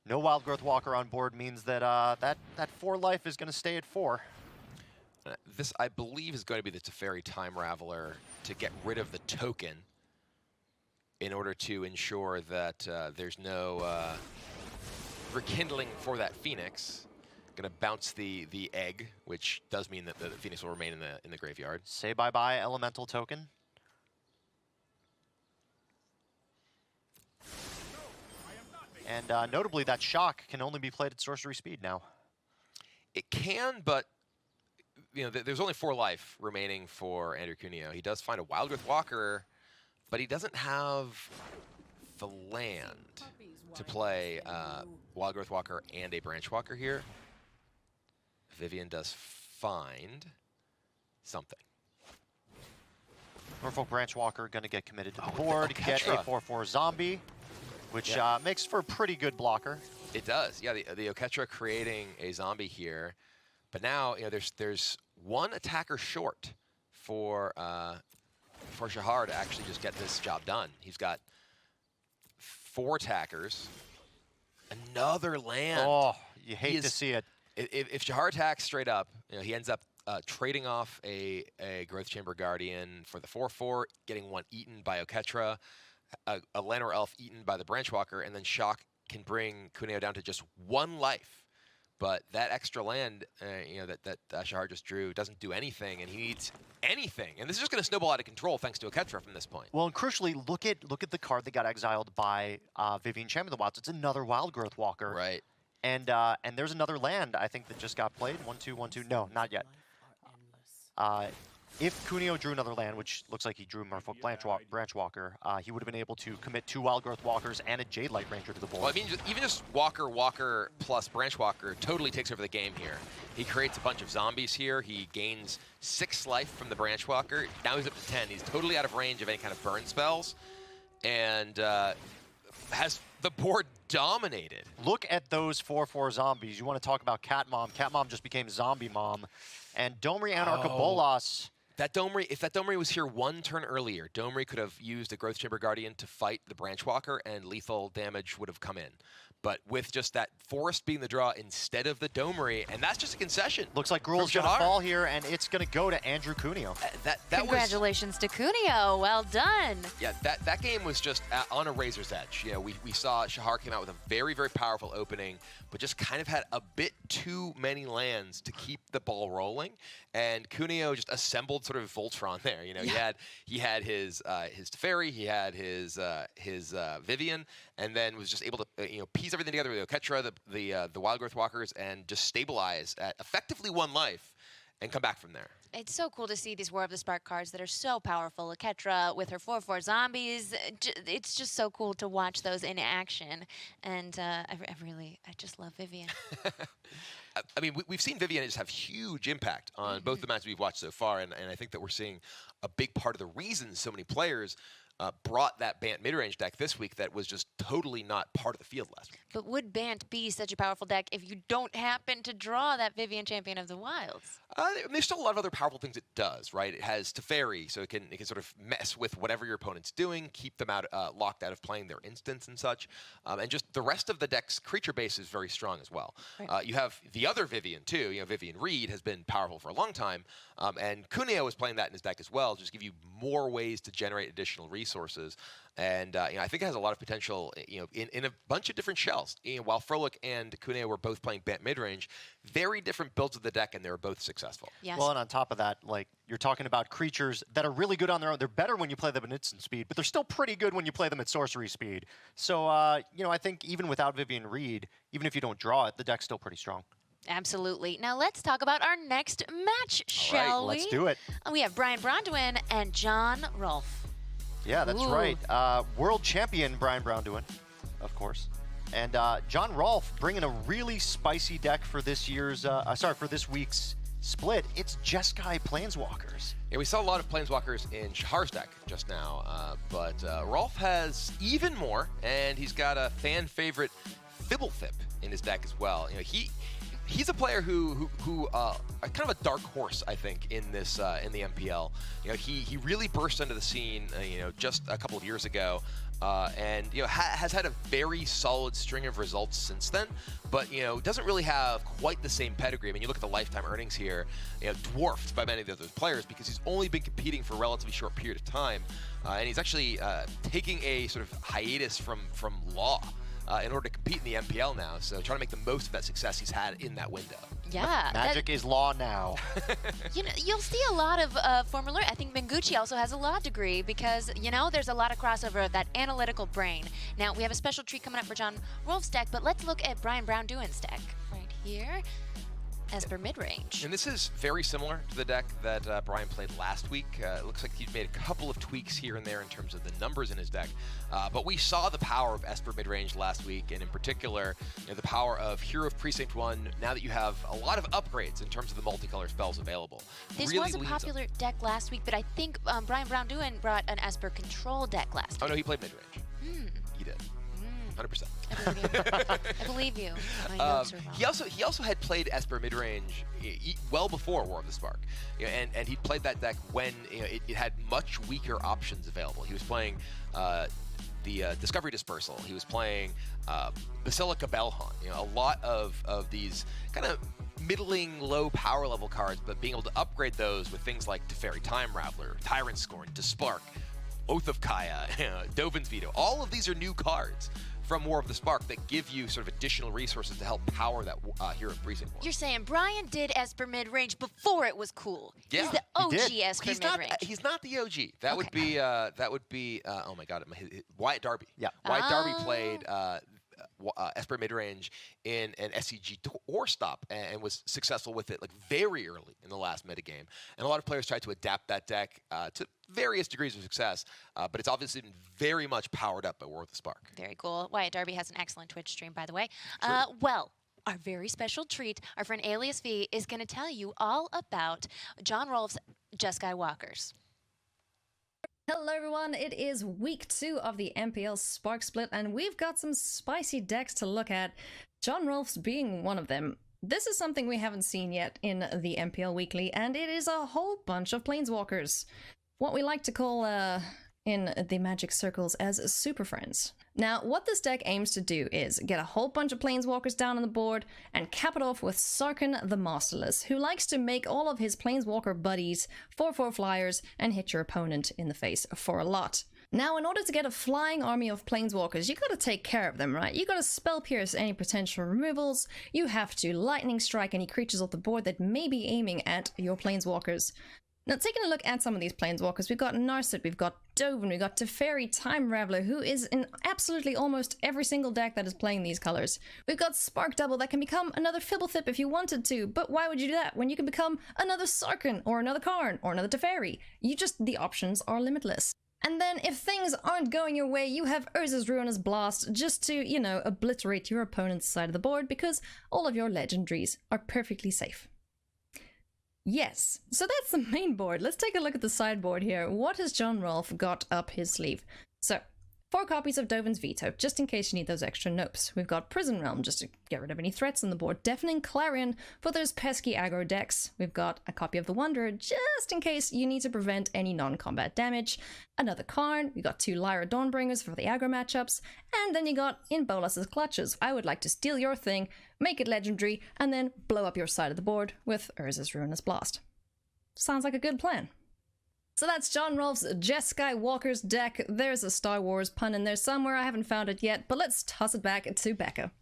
S3: No Wild Growth Walker on board means that that 4 life is going to stay at 4.
S2: This, I believe, is going to be the Teferi Time Raveler to get rid of the token in order to ensure that there's no rekindling for that Phoenix. Going to bounce the egg, which does mean that the Phoenix will remain in the graveyard.
S3: Say bye-bye, Elemental Token. And notably, that Shock can only be played at sorcery speed now.
S2: It can, but there's only 4 life remaining for Andrew CUNEO. He does find a Wild Growth Walker, but he doesn't have the land to play Wild Growth Walker and a Branch Walker here. Vivian does find something.
S3: Merfolk Branchwalker going to get committed to the board to get a 4/4 zombie, which makes for a pretty good blocker.
S2: It does, yeah. The Oketra creating a zombie here, but now there's one attacker short for Shahar to actually just get this job done. He's got 4 attackers, another land.
S3: Oh, you hate to see it.
S2: If Shahar attacks straight up, he ends up trading off a Growth Chamber Guardian for the 4/4, getting one eaten by Oketra, a Llanowar Elf eaten by the Branchwalker, and then Shock can bring CUNEO down to just 1 life. But that extra land, that Shahar just drew doesn't do anything, and he needs anything. And this is just going to snowball out of control thanks to Oketra from this point.
S3: Well, and crucially, look at the card that got exiled by Vivian Champion of the Wilds. It's another Wild Growth Walker.
S2: Right.
S3: And there's another land, I think, that just got played. 1/2, 1/2. No, not yet. If CUNEO drew another land, which looks like he drew Merfolk Branchwalker, he would have been able to commit 2 Wild Growth Walkers and a Jade Light Ranger to the board.
S2: Well, I mean, even just Walker plus Branchwalker totally takes over the game here. He creates a bunch of zombies here. He gains 6 life from the Branchwalker. Now he's up to 10. He's totally out of range of any kind of burn spells, and has the board dominated.
S3: Look at those 4/4 zombies. You want to talk about Cat Mom. Cat Mom just became Zombie Mom. And Domri Anarcha Bolas
S2: That Domri, if that Domri was here one turn earlier, Domri could have used a Growth Chamber Guardian to fight the Branchwalker, and lethal damage would have come in. But with just that Forest being the draw instead of the Domri, and that's just a concession.
S3: Looks like Gruul's going to fall here, and it's going to go to Andrew CUNEO.
S4: Congratulations to CUNEO. Well done.
S2: Yeah, that game was just on a razor's edge. You know, we saw SHAHAR came out with a very, very powerful opening, but just kind of had a bit too many lands to keep the ball rolling. And CUNEO just assembled sort of Voltron there. You know, he had his Teferi, he had his Vivian, and then was just able to piece everything together with Oketra, the Wild Growth Walkers, and just stabilize at effectively 1 life and come back from there.
S4: It's so cool to see these War of the Spark cards that are so powerful. Oketra with her 4/4 zombies. It's just so cool to watch those in action. And I just love Vivian.
S2: I mean, we've seen Vivian just have huge impact on both the matches we've watched so far, and I think that we're seeing a big part of the reason so many players brought that Bant Midrange deck this week that was just totally not part of the field last week.
S4: But would Bant be such a powerful deck if you don't happen to draw that Vivian Champion of the Wilds?
S2: There's still a lot of other powerful things it does, right? It has Teferi, so it can sort of mess with whatever your opponent's doing, keep them out locked out of playing their instance and such. And just the rest of the deck's creature base is very strong as well. Right. You have the other Vivian, too. You know, Vivian Reed has been powerful for a long time, and CUNEO is playing that in his deck as well, just give you more ways to generate additional resources. And I think it has a lot of potential, in a bunch of different shells. While Froehlich and CUNEO were both playing Bant Midrange, very different builds of the deck, and they were both successful.
S4: Yes.
S3: Well, and on top of that, like, you're talking about creatures that are really good on their own. They're better when you play them at instant speed, but they're still pretty good when you play them at sorcery speed. So, I think even without Vivian Reed, even if you don't draw it, the deck's still pretty strong.
S4: Absolutely. Now let's talk about our next match, shall we?
S3: Let's do it.
S4: We have BRAUN-DUIN and John Rolfe.
S3: Yeah, that's right. World champion BRAUN-DUIN, of course. And John Rolfe bringing a really spicy deck for this week's split. It's Jeskai Planeswalkers.
S2: Yeah, we saw a lot of Planeswalkers in SHAHAR's deck just now, but Rolfe has even more, and he's got a fan favorite Fibblethip in his deck as well. He's a player who kind of a dark horse, I think, in this in the MPL. He really burst into the scene, just a couple of years ago, and has had a very solid string of results since then. But doesn't really have quite the same pedigree. I mean, you look at the lifetime earnings here, dwarfed by many of the other players because he's only been competing for a relatively short period of time, and he's actually taking a sort of hiatus from Law. In order to compete in the MPL now, so trying to make the most of that success he's had in that window.
S4: Yeah.
S3: Magic is law now.
S4: You'll see a lot of former lawyer. I think Mengucci also has a law degree because, there's a lot of crossover of that analytical brain. Now, we have a special treat coming up for John Rolfe's deck, but let's look at BRAUN-DUIN's deck right here. Esper-Midrange.
S2: And this is very similar to the deck that Brian played last week. It looks like he's made a couple of tweaks here and there in terms of the numbers in his deck. But we saw the power of Esper-Midrange last week, and in particular, the power of Hero of Precinct 1, now that you have a lot of upgrades in terms of the multicolor spells available.
S4: This
S2: really
S4: was a popular deck last week, but I think BRAUN-DUIN brought an Esper Control deck last week.
S2: Oh, no, he played Midrange. He did. 100%.
S4: I believe you. My notes are wrong.
S2: He also had played Esper-Midrange well before War of the Spark, and he played that deck when it had much weaker options available. He was playing the Discovery Dispersal. He was playing Basilica Belhaunt. A lot of these kind of middling low power level cards, but being able to upgrade those with things like Teferi Time Raveler, Tyrant Scorn, Despark, Oath of Kaya, Dovin's Veto. All of these are new cards from War of the Spark that give you sort of additional resources to help power that Hero of Precinct 1.
S4: You're saying Brian did Esper-Midrange before it was cool.
S2: Yeah,
S4: he's the OG Esper-Midrange.
S2: He's not the OG. That would be oh my god, Wyatt Darby.
S3: Yeah.
S2: Wyatt Darby played Esper-Midrange in an SCG Tour stop and was successful with it like very early in the last metagame. And a lot of players tried to adapt that deck to various degrees of success, but it's obviously been very much powered up by War of the Spark.
S4: Very cool. Wyatt Darby has an excellent Twitch stream, by the way. Well, our very special treat, our friend Alias V is going to tell you all about John Rolfe's Jeskai Walkers.
S6: Hello everyone, it is week 2 of the MPL Spark Split, and we've got some spicy decks to look at, John Rolfe's being one of them. This is something we haven't seen yet in the MPL Weekly, and it is a whole bunch of Planeswalkers. What we like to call, in the Magic circles, as Super Friends. Now, what this deck aims to do is get a whole bunch of Planeswalkers down on the board and cap it off with SARKHAN the Masterless, who likes to make all of his Planeswalker buddies 4/4 flyers and hit your opponent in the face for a lot. Now, in order to get a flying army of Planeswalkers, you gotta take care of them, right? You gotta Spell Pierce any potential removals, you have to Lightning Strike any creatures off the board that may be aiming at your Planeswalkers. Now, taking a look at some of these Planeswalkers, we've got Narset, we've got Dovin, we've got Teferi, Time Raveler, who is in absolutely almost every single deck that is playing these colors. We've got Spark Double that can become another Fibblethip if you wanted to, but why would you do that when you can become another Sarkhan, or another Karn, or another Teferi? The options are limitless. And then, if things aren't going your way, you have Urza's Ruinous Blast just to, you know, obliterate your opponent's side of the board, because all of your legendaries are perfectly safe. Yes, so that's the main board. Let's take a look at the sideboard here. What has John Rolfe got up his sleeve? So, 4 copies of Dovin's Veto, just in case you need those extra nopes. We've got Prison Realm, just to get rid of any threats on the board. Deafening Clarion for those pesky aggro decks. We've got a copy of the Wanderer, just in case you need to prevent any non-combat damage. Another Karn, we got 2 Lyra Dawnbringers for the aggro matchups. And then you got in Bolas's Clutches. I would like to steal your thing, make it legendary, and then blow up your side of the board with Urza's Ruinous Blast. Sounds like a good plan. So that's John Rolfe's Jeskai Walker's deck. There's a Star Wars pun in there somewhere. I haven't found it yet, but let's toss it back to Becca.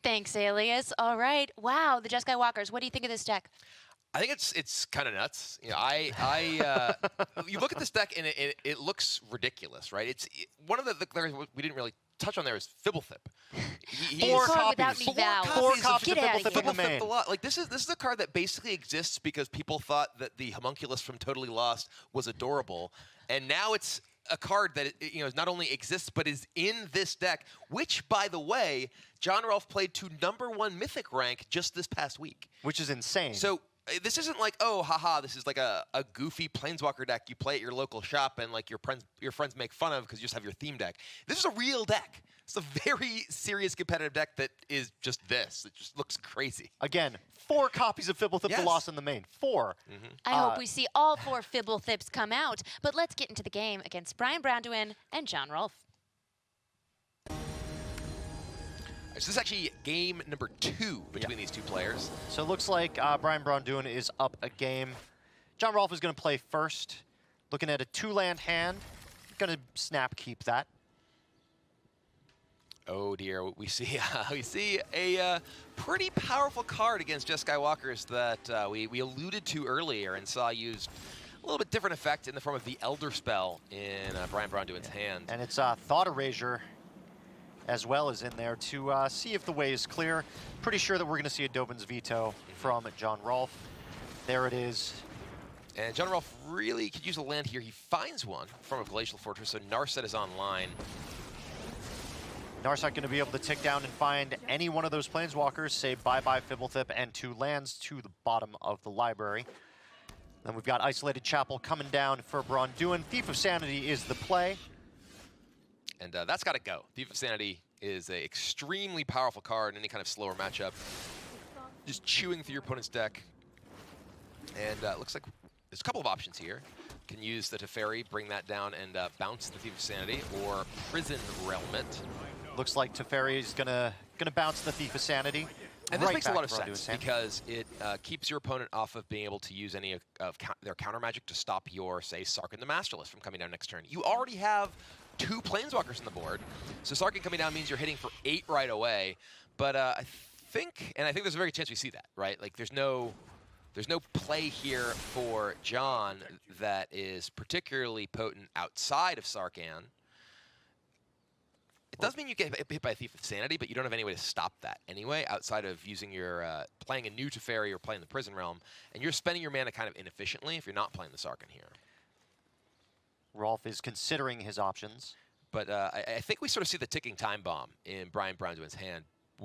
S4: Thanks, Alias. All right. Wow, the Jeskai Walkers. What do you think of this deck?
S2: I think it's kind of nuts. You know, you look at this deck and it looks ridiculous, right? One of the players we didn't really touch on there is Fibblethip.
S3: Four
S4: without
S3: copies.
S4: me, Val.
S3: Four copies
S4: Get
S3: of
S4: out of
S3: Fibblethip in the
S2: Fibblethip
S3: main.
S2: a lot. Like this is a card that basically exists because people thought that the homunculus from Totally Lost was adorable, and now it's a card that not only exists but is in this deck. Which, by the way, John Rolfe played to #1 Mythic rank just this past week,
S3: Which is insane.
S2: So this isn't like, oh, haha, this is like a goofy Planeswalker deck you play at your local shop and like your friends make fun of because you just have your theme deck. This is a real deck. It's a very serious competitive deck that is just this. It just looks crazy.
S3: Again, 4 copies of Fibblethip
S2: Yes.
S3: the Lost in the main. 4.
S4: I hope we see all 4 Fibblethip's come out. But let's get into the game against Brian BRAUN-DUIN and John Rolfe.
S2: So this is actually game number 2 between these two players.
S3: So it looks like Brian BRAUN-DUIN is up a game. John Rolfe is going to play first. Looking at a 2-land hand. Going to snap keep that.
S2: Oh dear, we see a pretty powerful card against Jeskai Walkers that we alluded to earlier and saw used a little bit different effect in the form of the Elder Spell in Brian BRAUN-DUIN's hand.
S3: And it's Thought Erasure as well as in there to see if the way is clear. Pretty sure that we're going to see a Dovin's Veto from John Rolfe. There it is.
S2: And John Rolfe really could use a land here. He finds one from a Glacial Fortress, so Narset is online.
S3: Narset going to be able to tick down and find any one of those Planeswalkers, say bye-bye Fibblethip and 2 lands to the bottom of the library. Then we've got Isolated Chapel coming down for BRAUN-DUIN. Thief of Sanity is the play.
S2: And that's got to go. Thief of Sanity is an extremely powerful card in any kind of slower matchup. Just chewing through your opponent's deck. And looks like there's a couple of options here. Can use the Teferi, bring that down, and bounce the Thief of Sanity, or Prison Realm it.
S3: Looks like Teferi is gonna bounce the Thief of Sanity.
S2: And this
S3: right
S2: makes a
S3: back
S2: lot of
S3: to BRAUN-DUIN's
S2: sense
S3: hand.
S2: because it keeps your opponent off of being able to use any of their counter magic to stop your, say, Sarkhan the Masterless from coming down next turn. You already have 2 Planeswalkers on the board, so Sarkhan coming down means you're hitting for 8 right away. But I think there's a very good chance we see that, right? Like there's no play here for John that is particularly potent outside of Sarkhan. It does mean you get hit by a Thief of Sanity, but you don't have any way to stop that anyway, outside of using your playing a new Teferi or playing the Prison Realm, and you're spending your mana kind of inefficiently if you're not playing the Sarkhan here.
S3: Rolfe is considering his options.
S2: But I think we sort of see the ticking time bomb in Brian BRAUN-DUIN's hand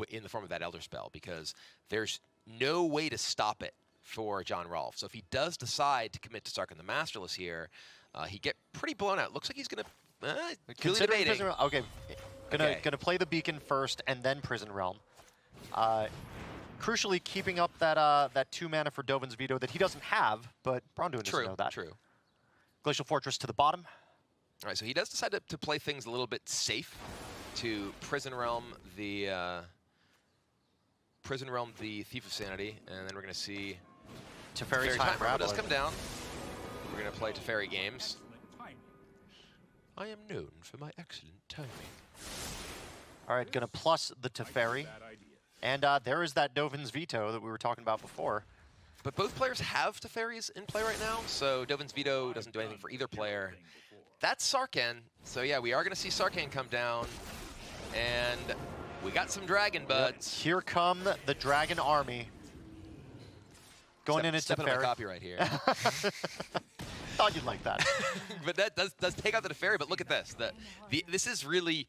S2: in the form of that Elder Spell, because there's no way to stop it for John Rolfe. So if he does decide to commit to Sarkhan the Masterless here, he get pretty blown out. Looks like he's going to
S3: Considering
S2: debating.
S3: Prison Realm. Okay. Gonna play the Beacon first and then Prison Realm. Crucially, keeping up that that 2 mana for Dovin's Veto that he doesn't have, but BRAUN-DUIN doesn't know that.
S2: True.
S3: Glacial Fortress to the bottom.
S2: All right, so he does decide to play things a little bit safe, to Prison Realm the Thief of Sanity, and then we're going to see
S3: Teferi's Time
S2: Time does
S3: Raveler.
S2: come down. We're going to play Teferi games. I am known for my excellent timing.
S3: All right, going to plus the Teferi. And there is that Dovin's Veto that we were talking about before.
S2: But both players have Teferis in play right now, so Dovin's Veto doesn't do anything for either player. That's SARKHAN. So yeah, we are going to see SARKHAN come down. And we got some Dragon Buds.
S3: Yep. Here come the Dragon Army. Going in into
S2: Stepping on
S3: Teferi.
S2: my copyright here.
S3: Thought you'd like that.
S2: But that does take out the Teferi, but look at this. This is really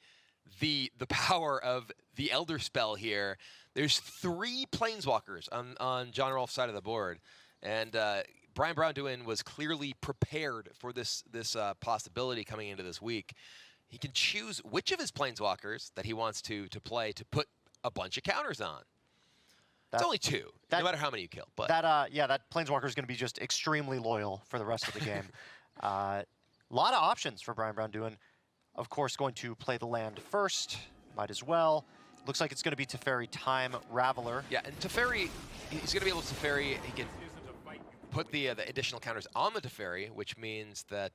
S2: the power of the Elder Spell here. There's 3 Planeswalkers on John Rolfe's side of the board. And BRAUN-DUIN was clearly prepared for this possibility coming into this week. He can choose which of his Planeswalkers that he wants to play to put a bunch of counters on. It's only 2, no matter how many you kill. But
S3: that Planeswalker is going to be just extremely loyal for the rest of the game. A lot of options for BRAUN-DUIN. Of course, going to play the land first. Might as well. Looks like it's going to be Teferi Time Raveler.
S2: Yeah, and Teferi, he's going to be able to Teferi. He can put the additional counters on the Teferi, which means that,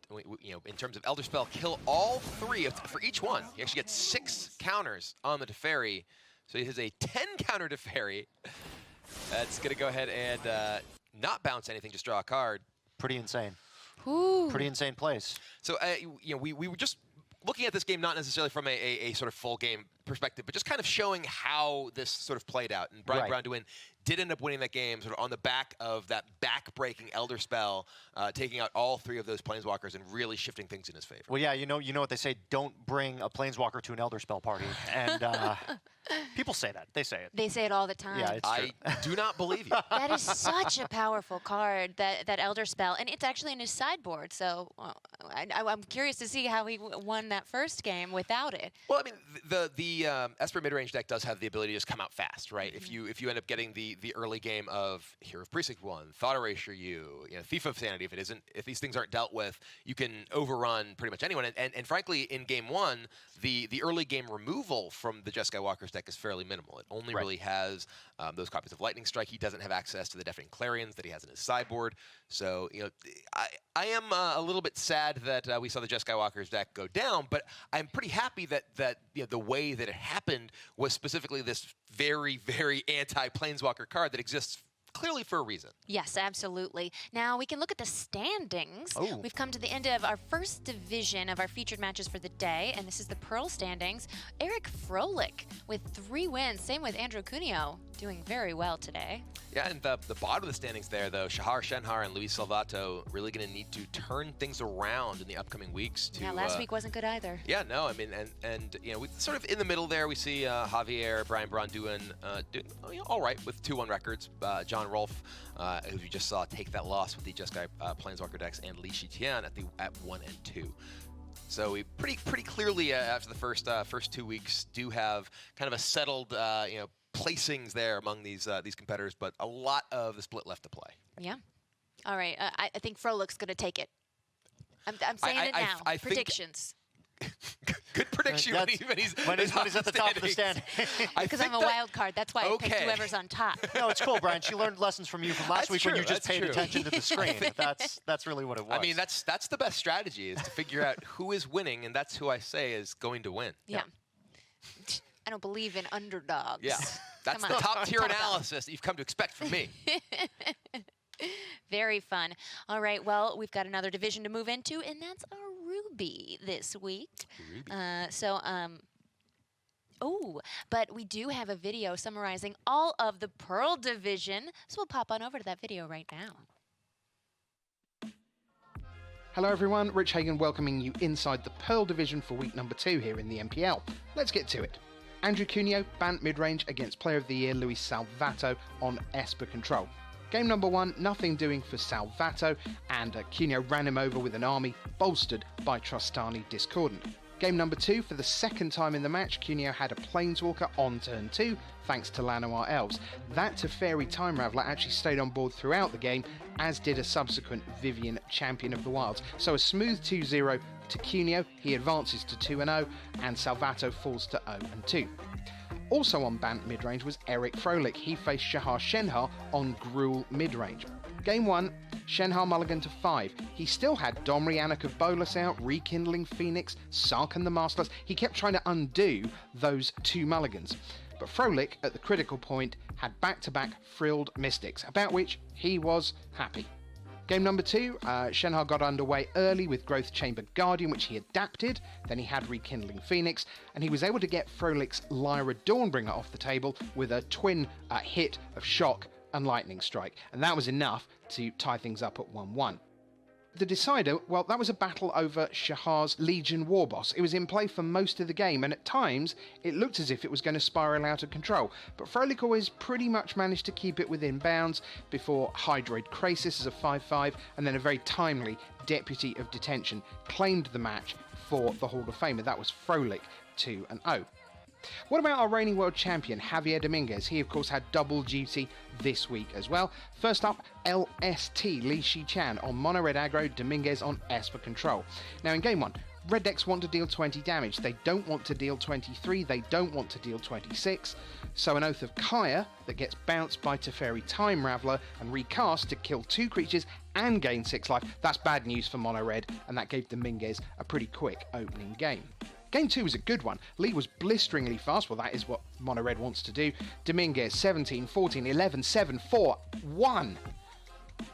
S2: in terms of Elder Spell, kill all 3 for each one. He actually gets 6 counters on the Teferi. So he has a 10-counter Teferi. That's going to go ahead and not bounce anything, just draw a card.
S3: Pretty insane.
S4: Ooh.
S3: Pretty insane place.
S2: So, we were just looking at this game not necessarily from a sort of full game perspective, but just kind of showing how this sort of played out. And BRAUN-DUIN did end up winning that game sort of on the back of that back-breaking Elder Spell, taking out all 3 of those Planeswalkers and really shifting things in his favor.
S3: Well, yeah, you know what they say, don't bring a Planeswalker to an Elder Spell party. And people say that. They say it.
S4: They say it all the time.
S3: Yeah, it's true.
S2: I do not believe you.
S4: That is such a powerful card, that Elder Spell, and it's actually in his sideboard. So I'm curious to see how he won that first game without it.
S2: Well, I mean, the Esper Midrange deck does have the ability to just come out fast, right?
S4: Mm-hmm.
S2: If you end up getting the early game of Hero of Precinct 1, Thought Erasure Thief of Sanity, if these things aren't dealt with, you can overrun pretty much anyone. And frankly, in game 1, the early game removal from the Jeskai Walker's deck is fairly minimal. It only really has those copies of Lightning Strike. He doesn't have access to the Deafening Clarions that he has in his sideboard. So, I am a little bit sad that we saw the Jeskai Walker's deck go down, but I'm pretty happy that the way that it happened was specifically this very, very anti-Planeswalker card that exists clearly for a reason.
S4: Yes, absolutely. Now we can look at the standings.
S3: Oh.
S4: We've come to the end of our first division of our featured matches for the day, and this is the Pearl standings. Eric Froehlich with 3 wins. Same with Andrew CUNEO, doing very well today.
S2: Yeah, and the bottom of the standings there, though, SHAHAR, SHENHAR, and Luis Salvatto really going to need to turn things around in the upcoming weeks.
S4: Last week wasn't good either.
S2: Yeah, no, I mean, and we sort of in the middle there, we see Javier, BRAUN-DUIN doing all right with 2-1 records. John Rolfe, who we just saw take that loss with the Jeskai Planeswalker decks, and Li Shitian at 1 and 2. So we pretty clearly after the first 2 weeks do have kind of a settled placings there among these competitors, but a lot of the split left to play.
S4: Yeah. All right. I think Froehlich's going to take it. I'm saying it now.
S2: I
S4: Predictions.
S2: Good prediction when he's
S3: at the top of the stand.
S4: Because I'm a wild card. That's why I picked whoever's on top.
S3: No, it's cool, Brian. She learned lessons from you from last week when you just paid
S2: true.
S3: attention to the screen. That's really what it was.
S2: I mean, that's the best strategy, is to figure out who is winning, and that's who I say is going to win.
S4: Yeah. I don't believe in underdogs.
S2: Yeah. That's the top tier analysis that you've come to expect from me.
S4: Very fun. All right, well, we've got another division to move into, and that's our Ruby this week. But we do have a video summarizing all of the Pearl division, so we'll pop on over to that video right now.
S7: Hello everyone, Rich Hagan welcoming you inside the Pearl division for week number 2 here in the MPL. Let's get to it. Andrew CUNEO, Bant Midrange against Player of the Year Luis Salvatto on Esper Control. Game number 1, nothing doing for Salvatto, and CUNEO ran him over with an army bolstered by Trostani Discordant. Game number 2, for the second time in the match, CUNEO had a Planeswalker on turn 2, thanks to Llanowar Elves. That Teferi Time Raveler actually stayed on board throughout the game, as did a subsequent Vivien Champion of the Wilds. So a smooth 2-0 to CUNEO, he advances to 2-0, and Salvatto falls to 0-2. Also on Bant Midrange was Eric Froehlich. He faced SHAHAR SHENHAR on GRUUL-MIDRANGE. Game 1, SHENHAR mulligan to 5. He still had Domri Anak of Bolas out, Rekindling Phoenix, SARKHAN the Masterless. He kept trying to undo those 2 mulligans. But Froehlich, at the critical point, had back-to-back Frilled Mystics, about which he was happy. Game number 2, SHENHAR got underway early with Growth Chamber Guardian, which he adapted. Then he had Rekindling Phoenix, and he was able to get Froehlich's Lyra Dawnbringer off the table with a twin hit of Shock and Lightning Strike, and that was enough to tie things up at 1-1. The decider, well, that was a battle over SHAHAR's Legion Warboss. It was in play for most of the game, and at times it looked as if it was going to spiral out of control, but Froehlich always pretty much managed to keep it within bounds before Hydroid Krasis as a 5-5, and then a very timely Deputy of Detention claimed the match for the Hall of Famer. That was Froehlich 2-0. What about our reigning world champion, Javier Dominguez? He, of course, had double duty this week as well. First up, LST, Li Shichan on Mono Red Aggro, Dominguez on Esper Control. Now, in Game 1, Red decks want to deal 20 damage. They don't want to deal 23, they don't want to deal 26. So an Oath of Kaya that gets bounced by Teferi Time Raveler and recast to kill 2 creatures and gain 6 life. That's bad news for Mono Red, and that gave Dominguez a pretty quick opening game. Game 2 was a good one. Lee was blisteringly fast. Well, that is what Mono Red wants to do. Dominguez 17, 14, 11, 7, 4, 1.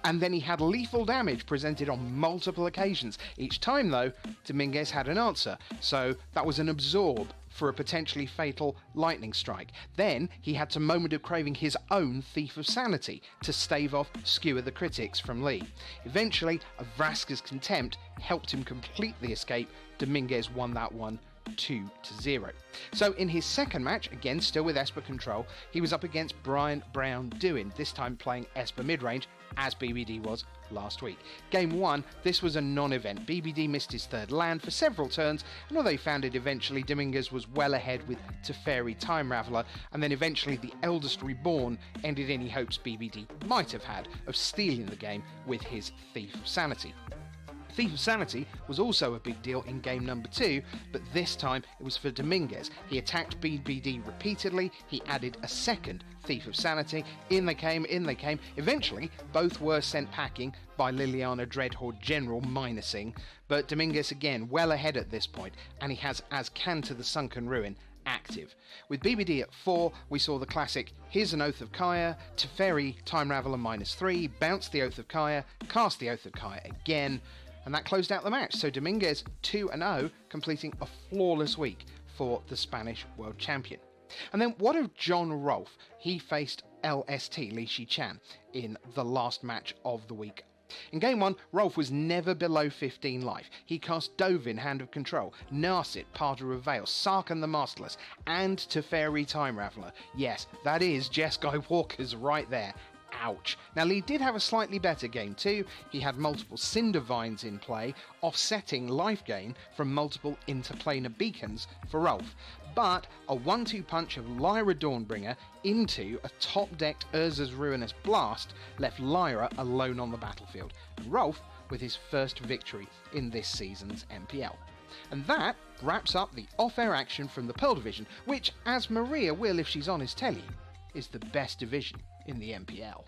S7: And then he had lethal damage presented on multiple occasions. Each time, though, Dominguez had an answer. So that was an absorb for a potentially fatal lightning strike. Then he had to Moment of Craving his own Thief of Sanity to stave off Skewer the Critics from Lee. Eventually, a Vraska's Contempt helped him complete the escape. Dominguez won that one 2-0. So in his second match, again still with Esper Control, he was up against BRAUN-DUIN, this time playing ESPER-MIDRANGE, as BBD was last week. Game 1, this was a non-event. BBD missed his third land for several turns, and although he found it eventually, Dominguez was well ahead with Teferi Time Raveler, and then eventually the Eldest Reborn ended any hopes BBD might have had of stealing the game with his Thief of Sanity. Thief of Sanity was also a big deal in game number 2, but this time it was for Dominguez. He attacked BBD repeatedly, he added a second Thief of Sanity, in they came. Eventually, both were sent packing by Liliana Dreadhorde General minusing, but Dominguez again well ahead at this point, and he has Azcan to the Sunken Ruin active. With BBD at 4, we saw the classic Here's an Oath of Kaya, Teferi Time Raveler -3, bounce the Oath of Kaya, cast the Oath of Kaya again, and that closed out the match. So Dominguez 2-0, completing a flawless week for the Spanish world champion. And then what of John Rolfe? He faced LST, Li Shichan, in the last match of the week. In game 1, Rolfe was never below 15 life. He cast Dovin, Hand of Control, Narset, Parter of Veil, Sarkhan the Masterless, and Teferi Time Raveler. Yes, that is Jeskai Walker's right there. Ouch. Now, Lee did have a slightly better game too. He had multiple Cinder Vines in play, offsetting life gain from multiple interplanar beacons for Rolfe. But a 1-2 punch of Lyra Dawnbringer into a top-decked Urza's Ruinous Blast left Lyra alone on the battlefield, and Rolfe with his first victory in this season's MPL. And that wraps up the off-air action from the Pearl Division, which, as Maria will if she's on his telly, is the best division in the MPL.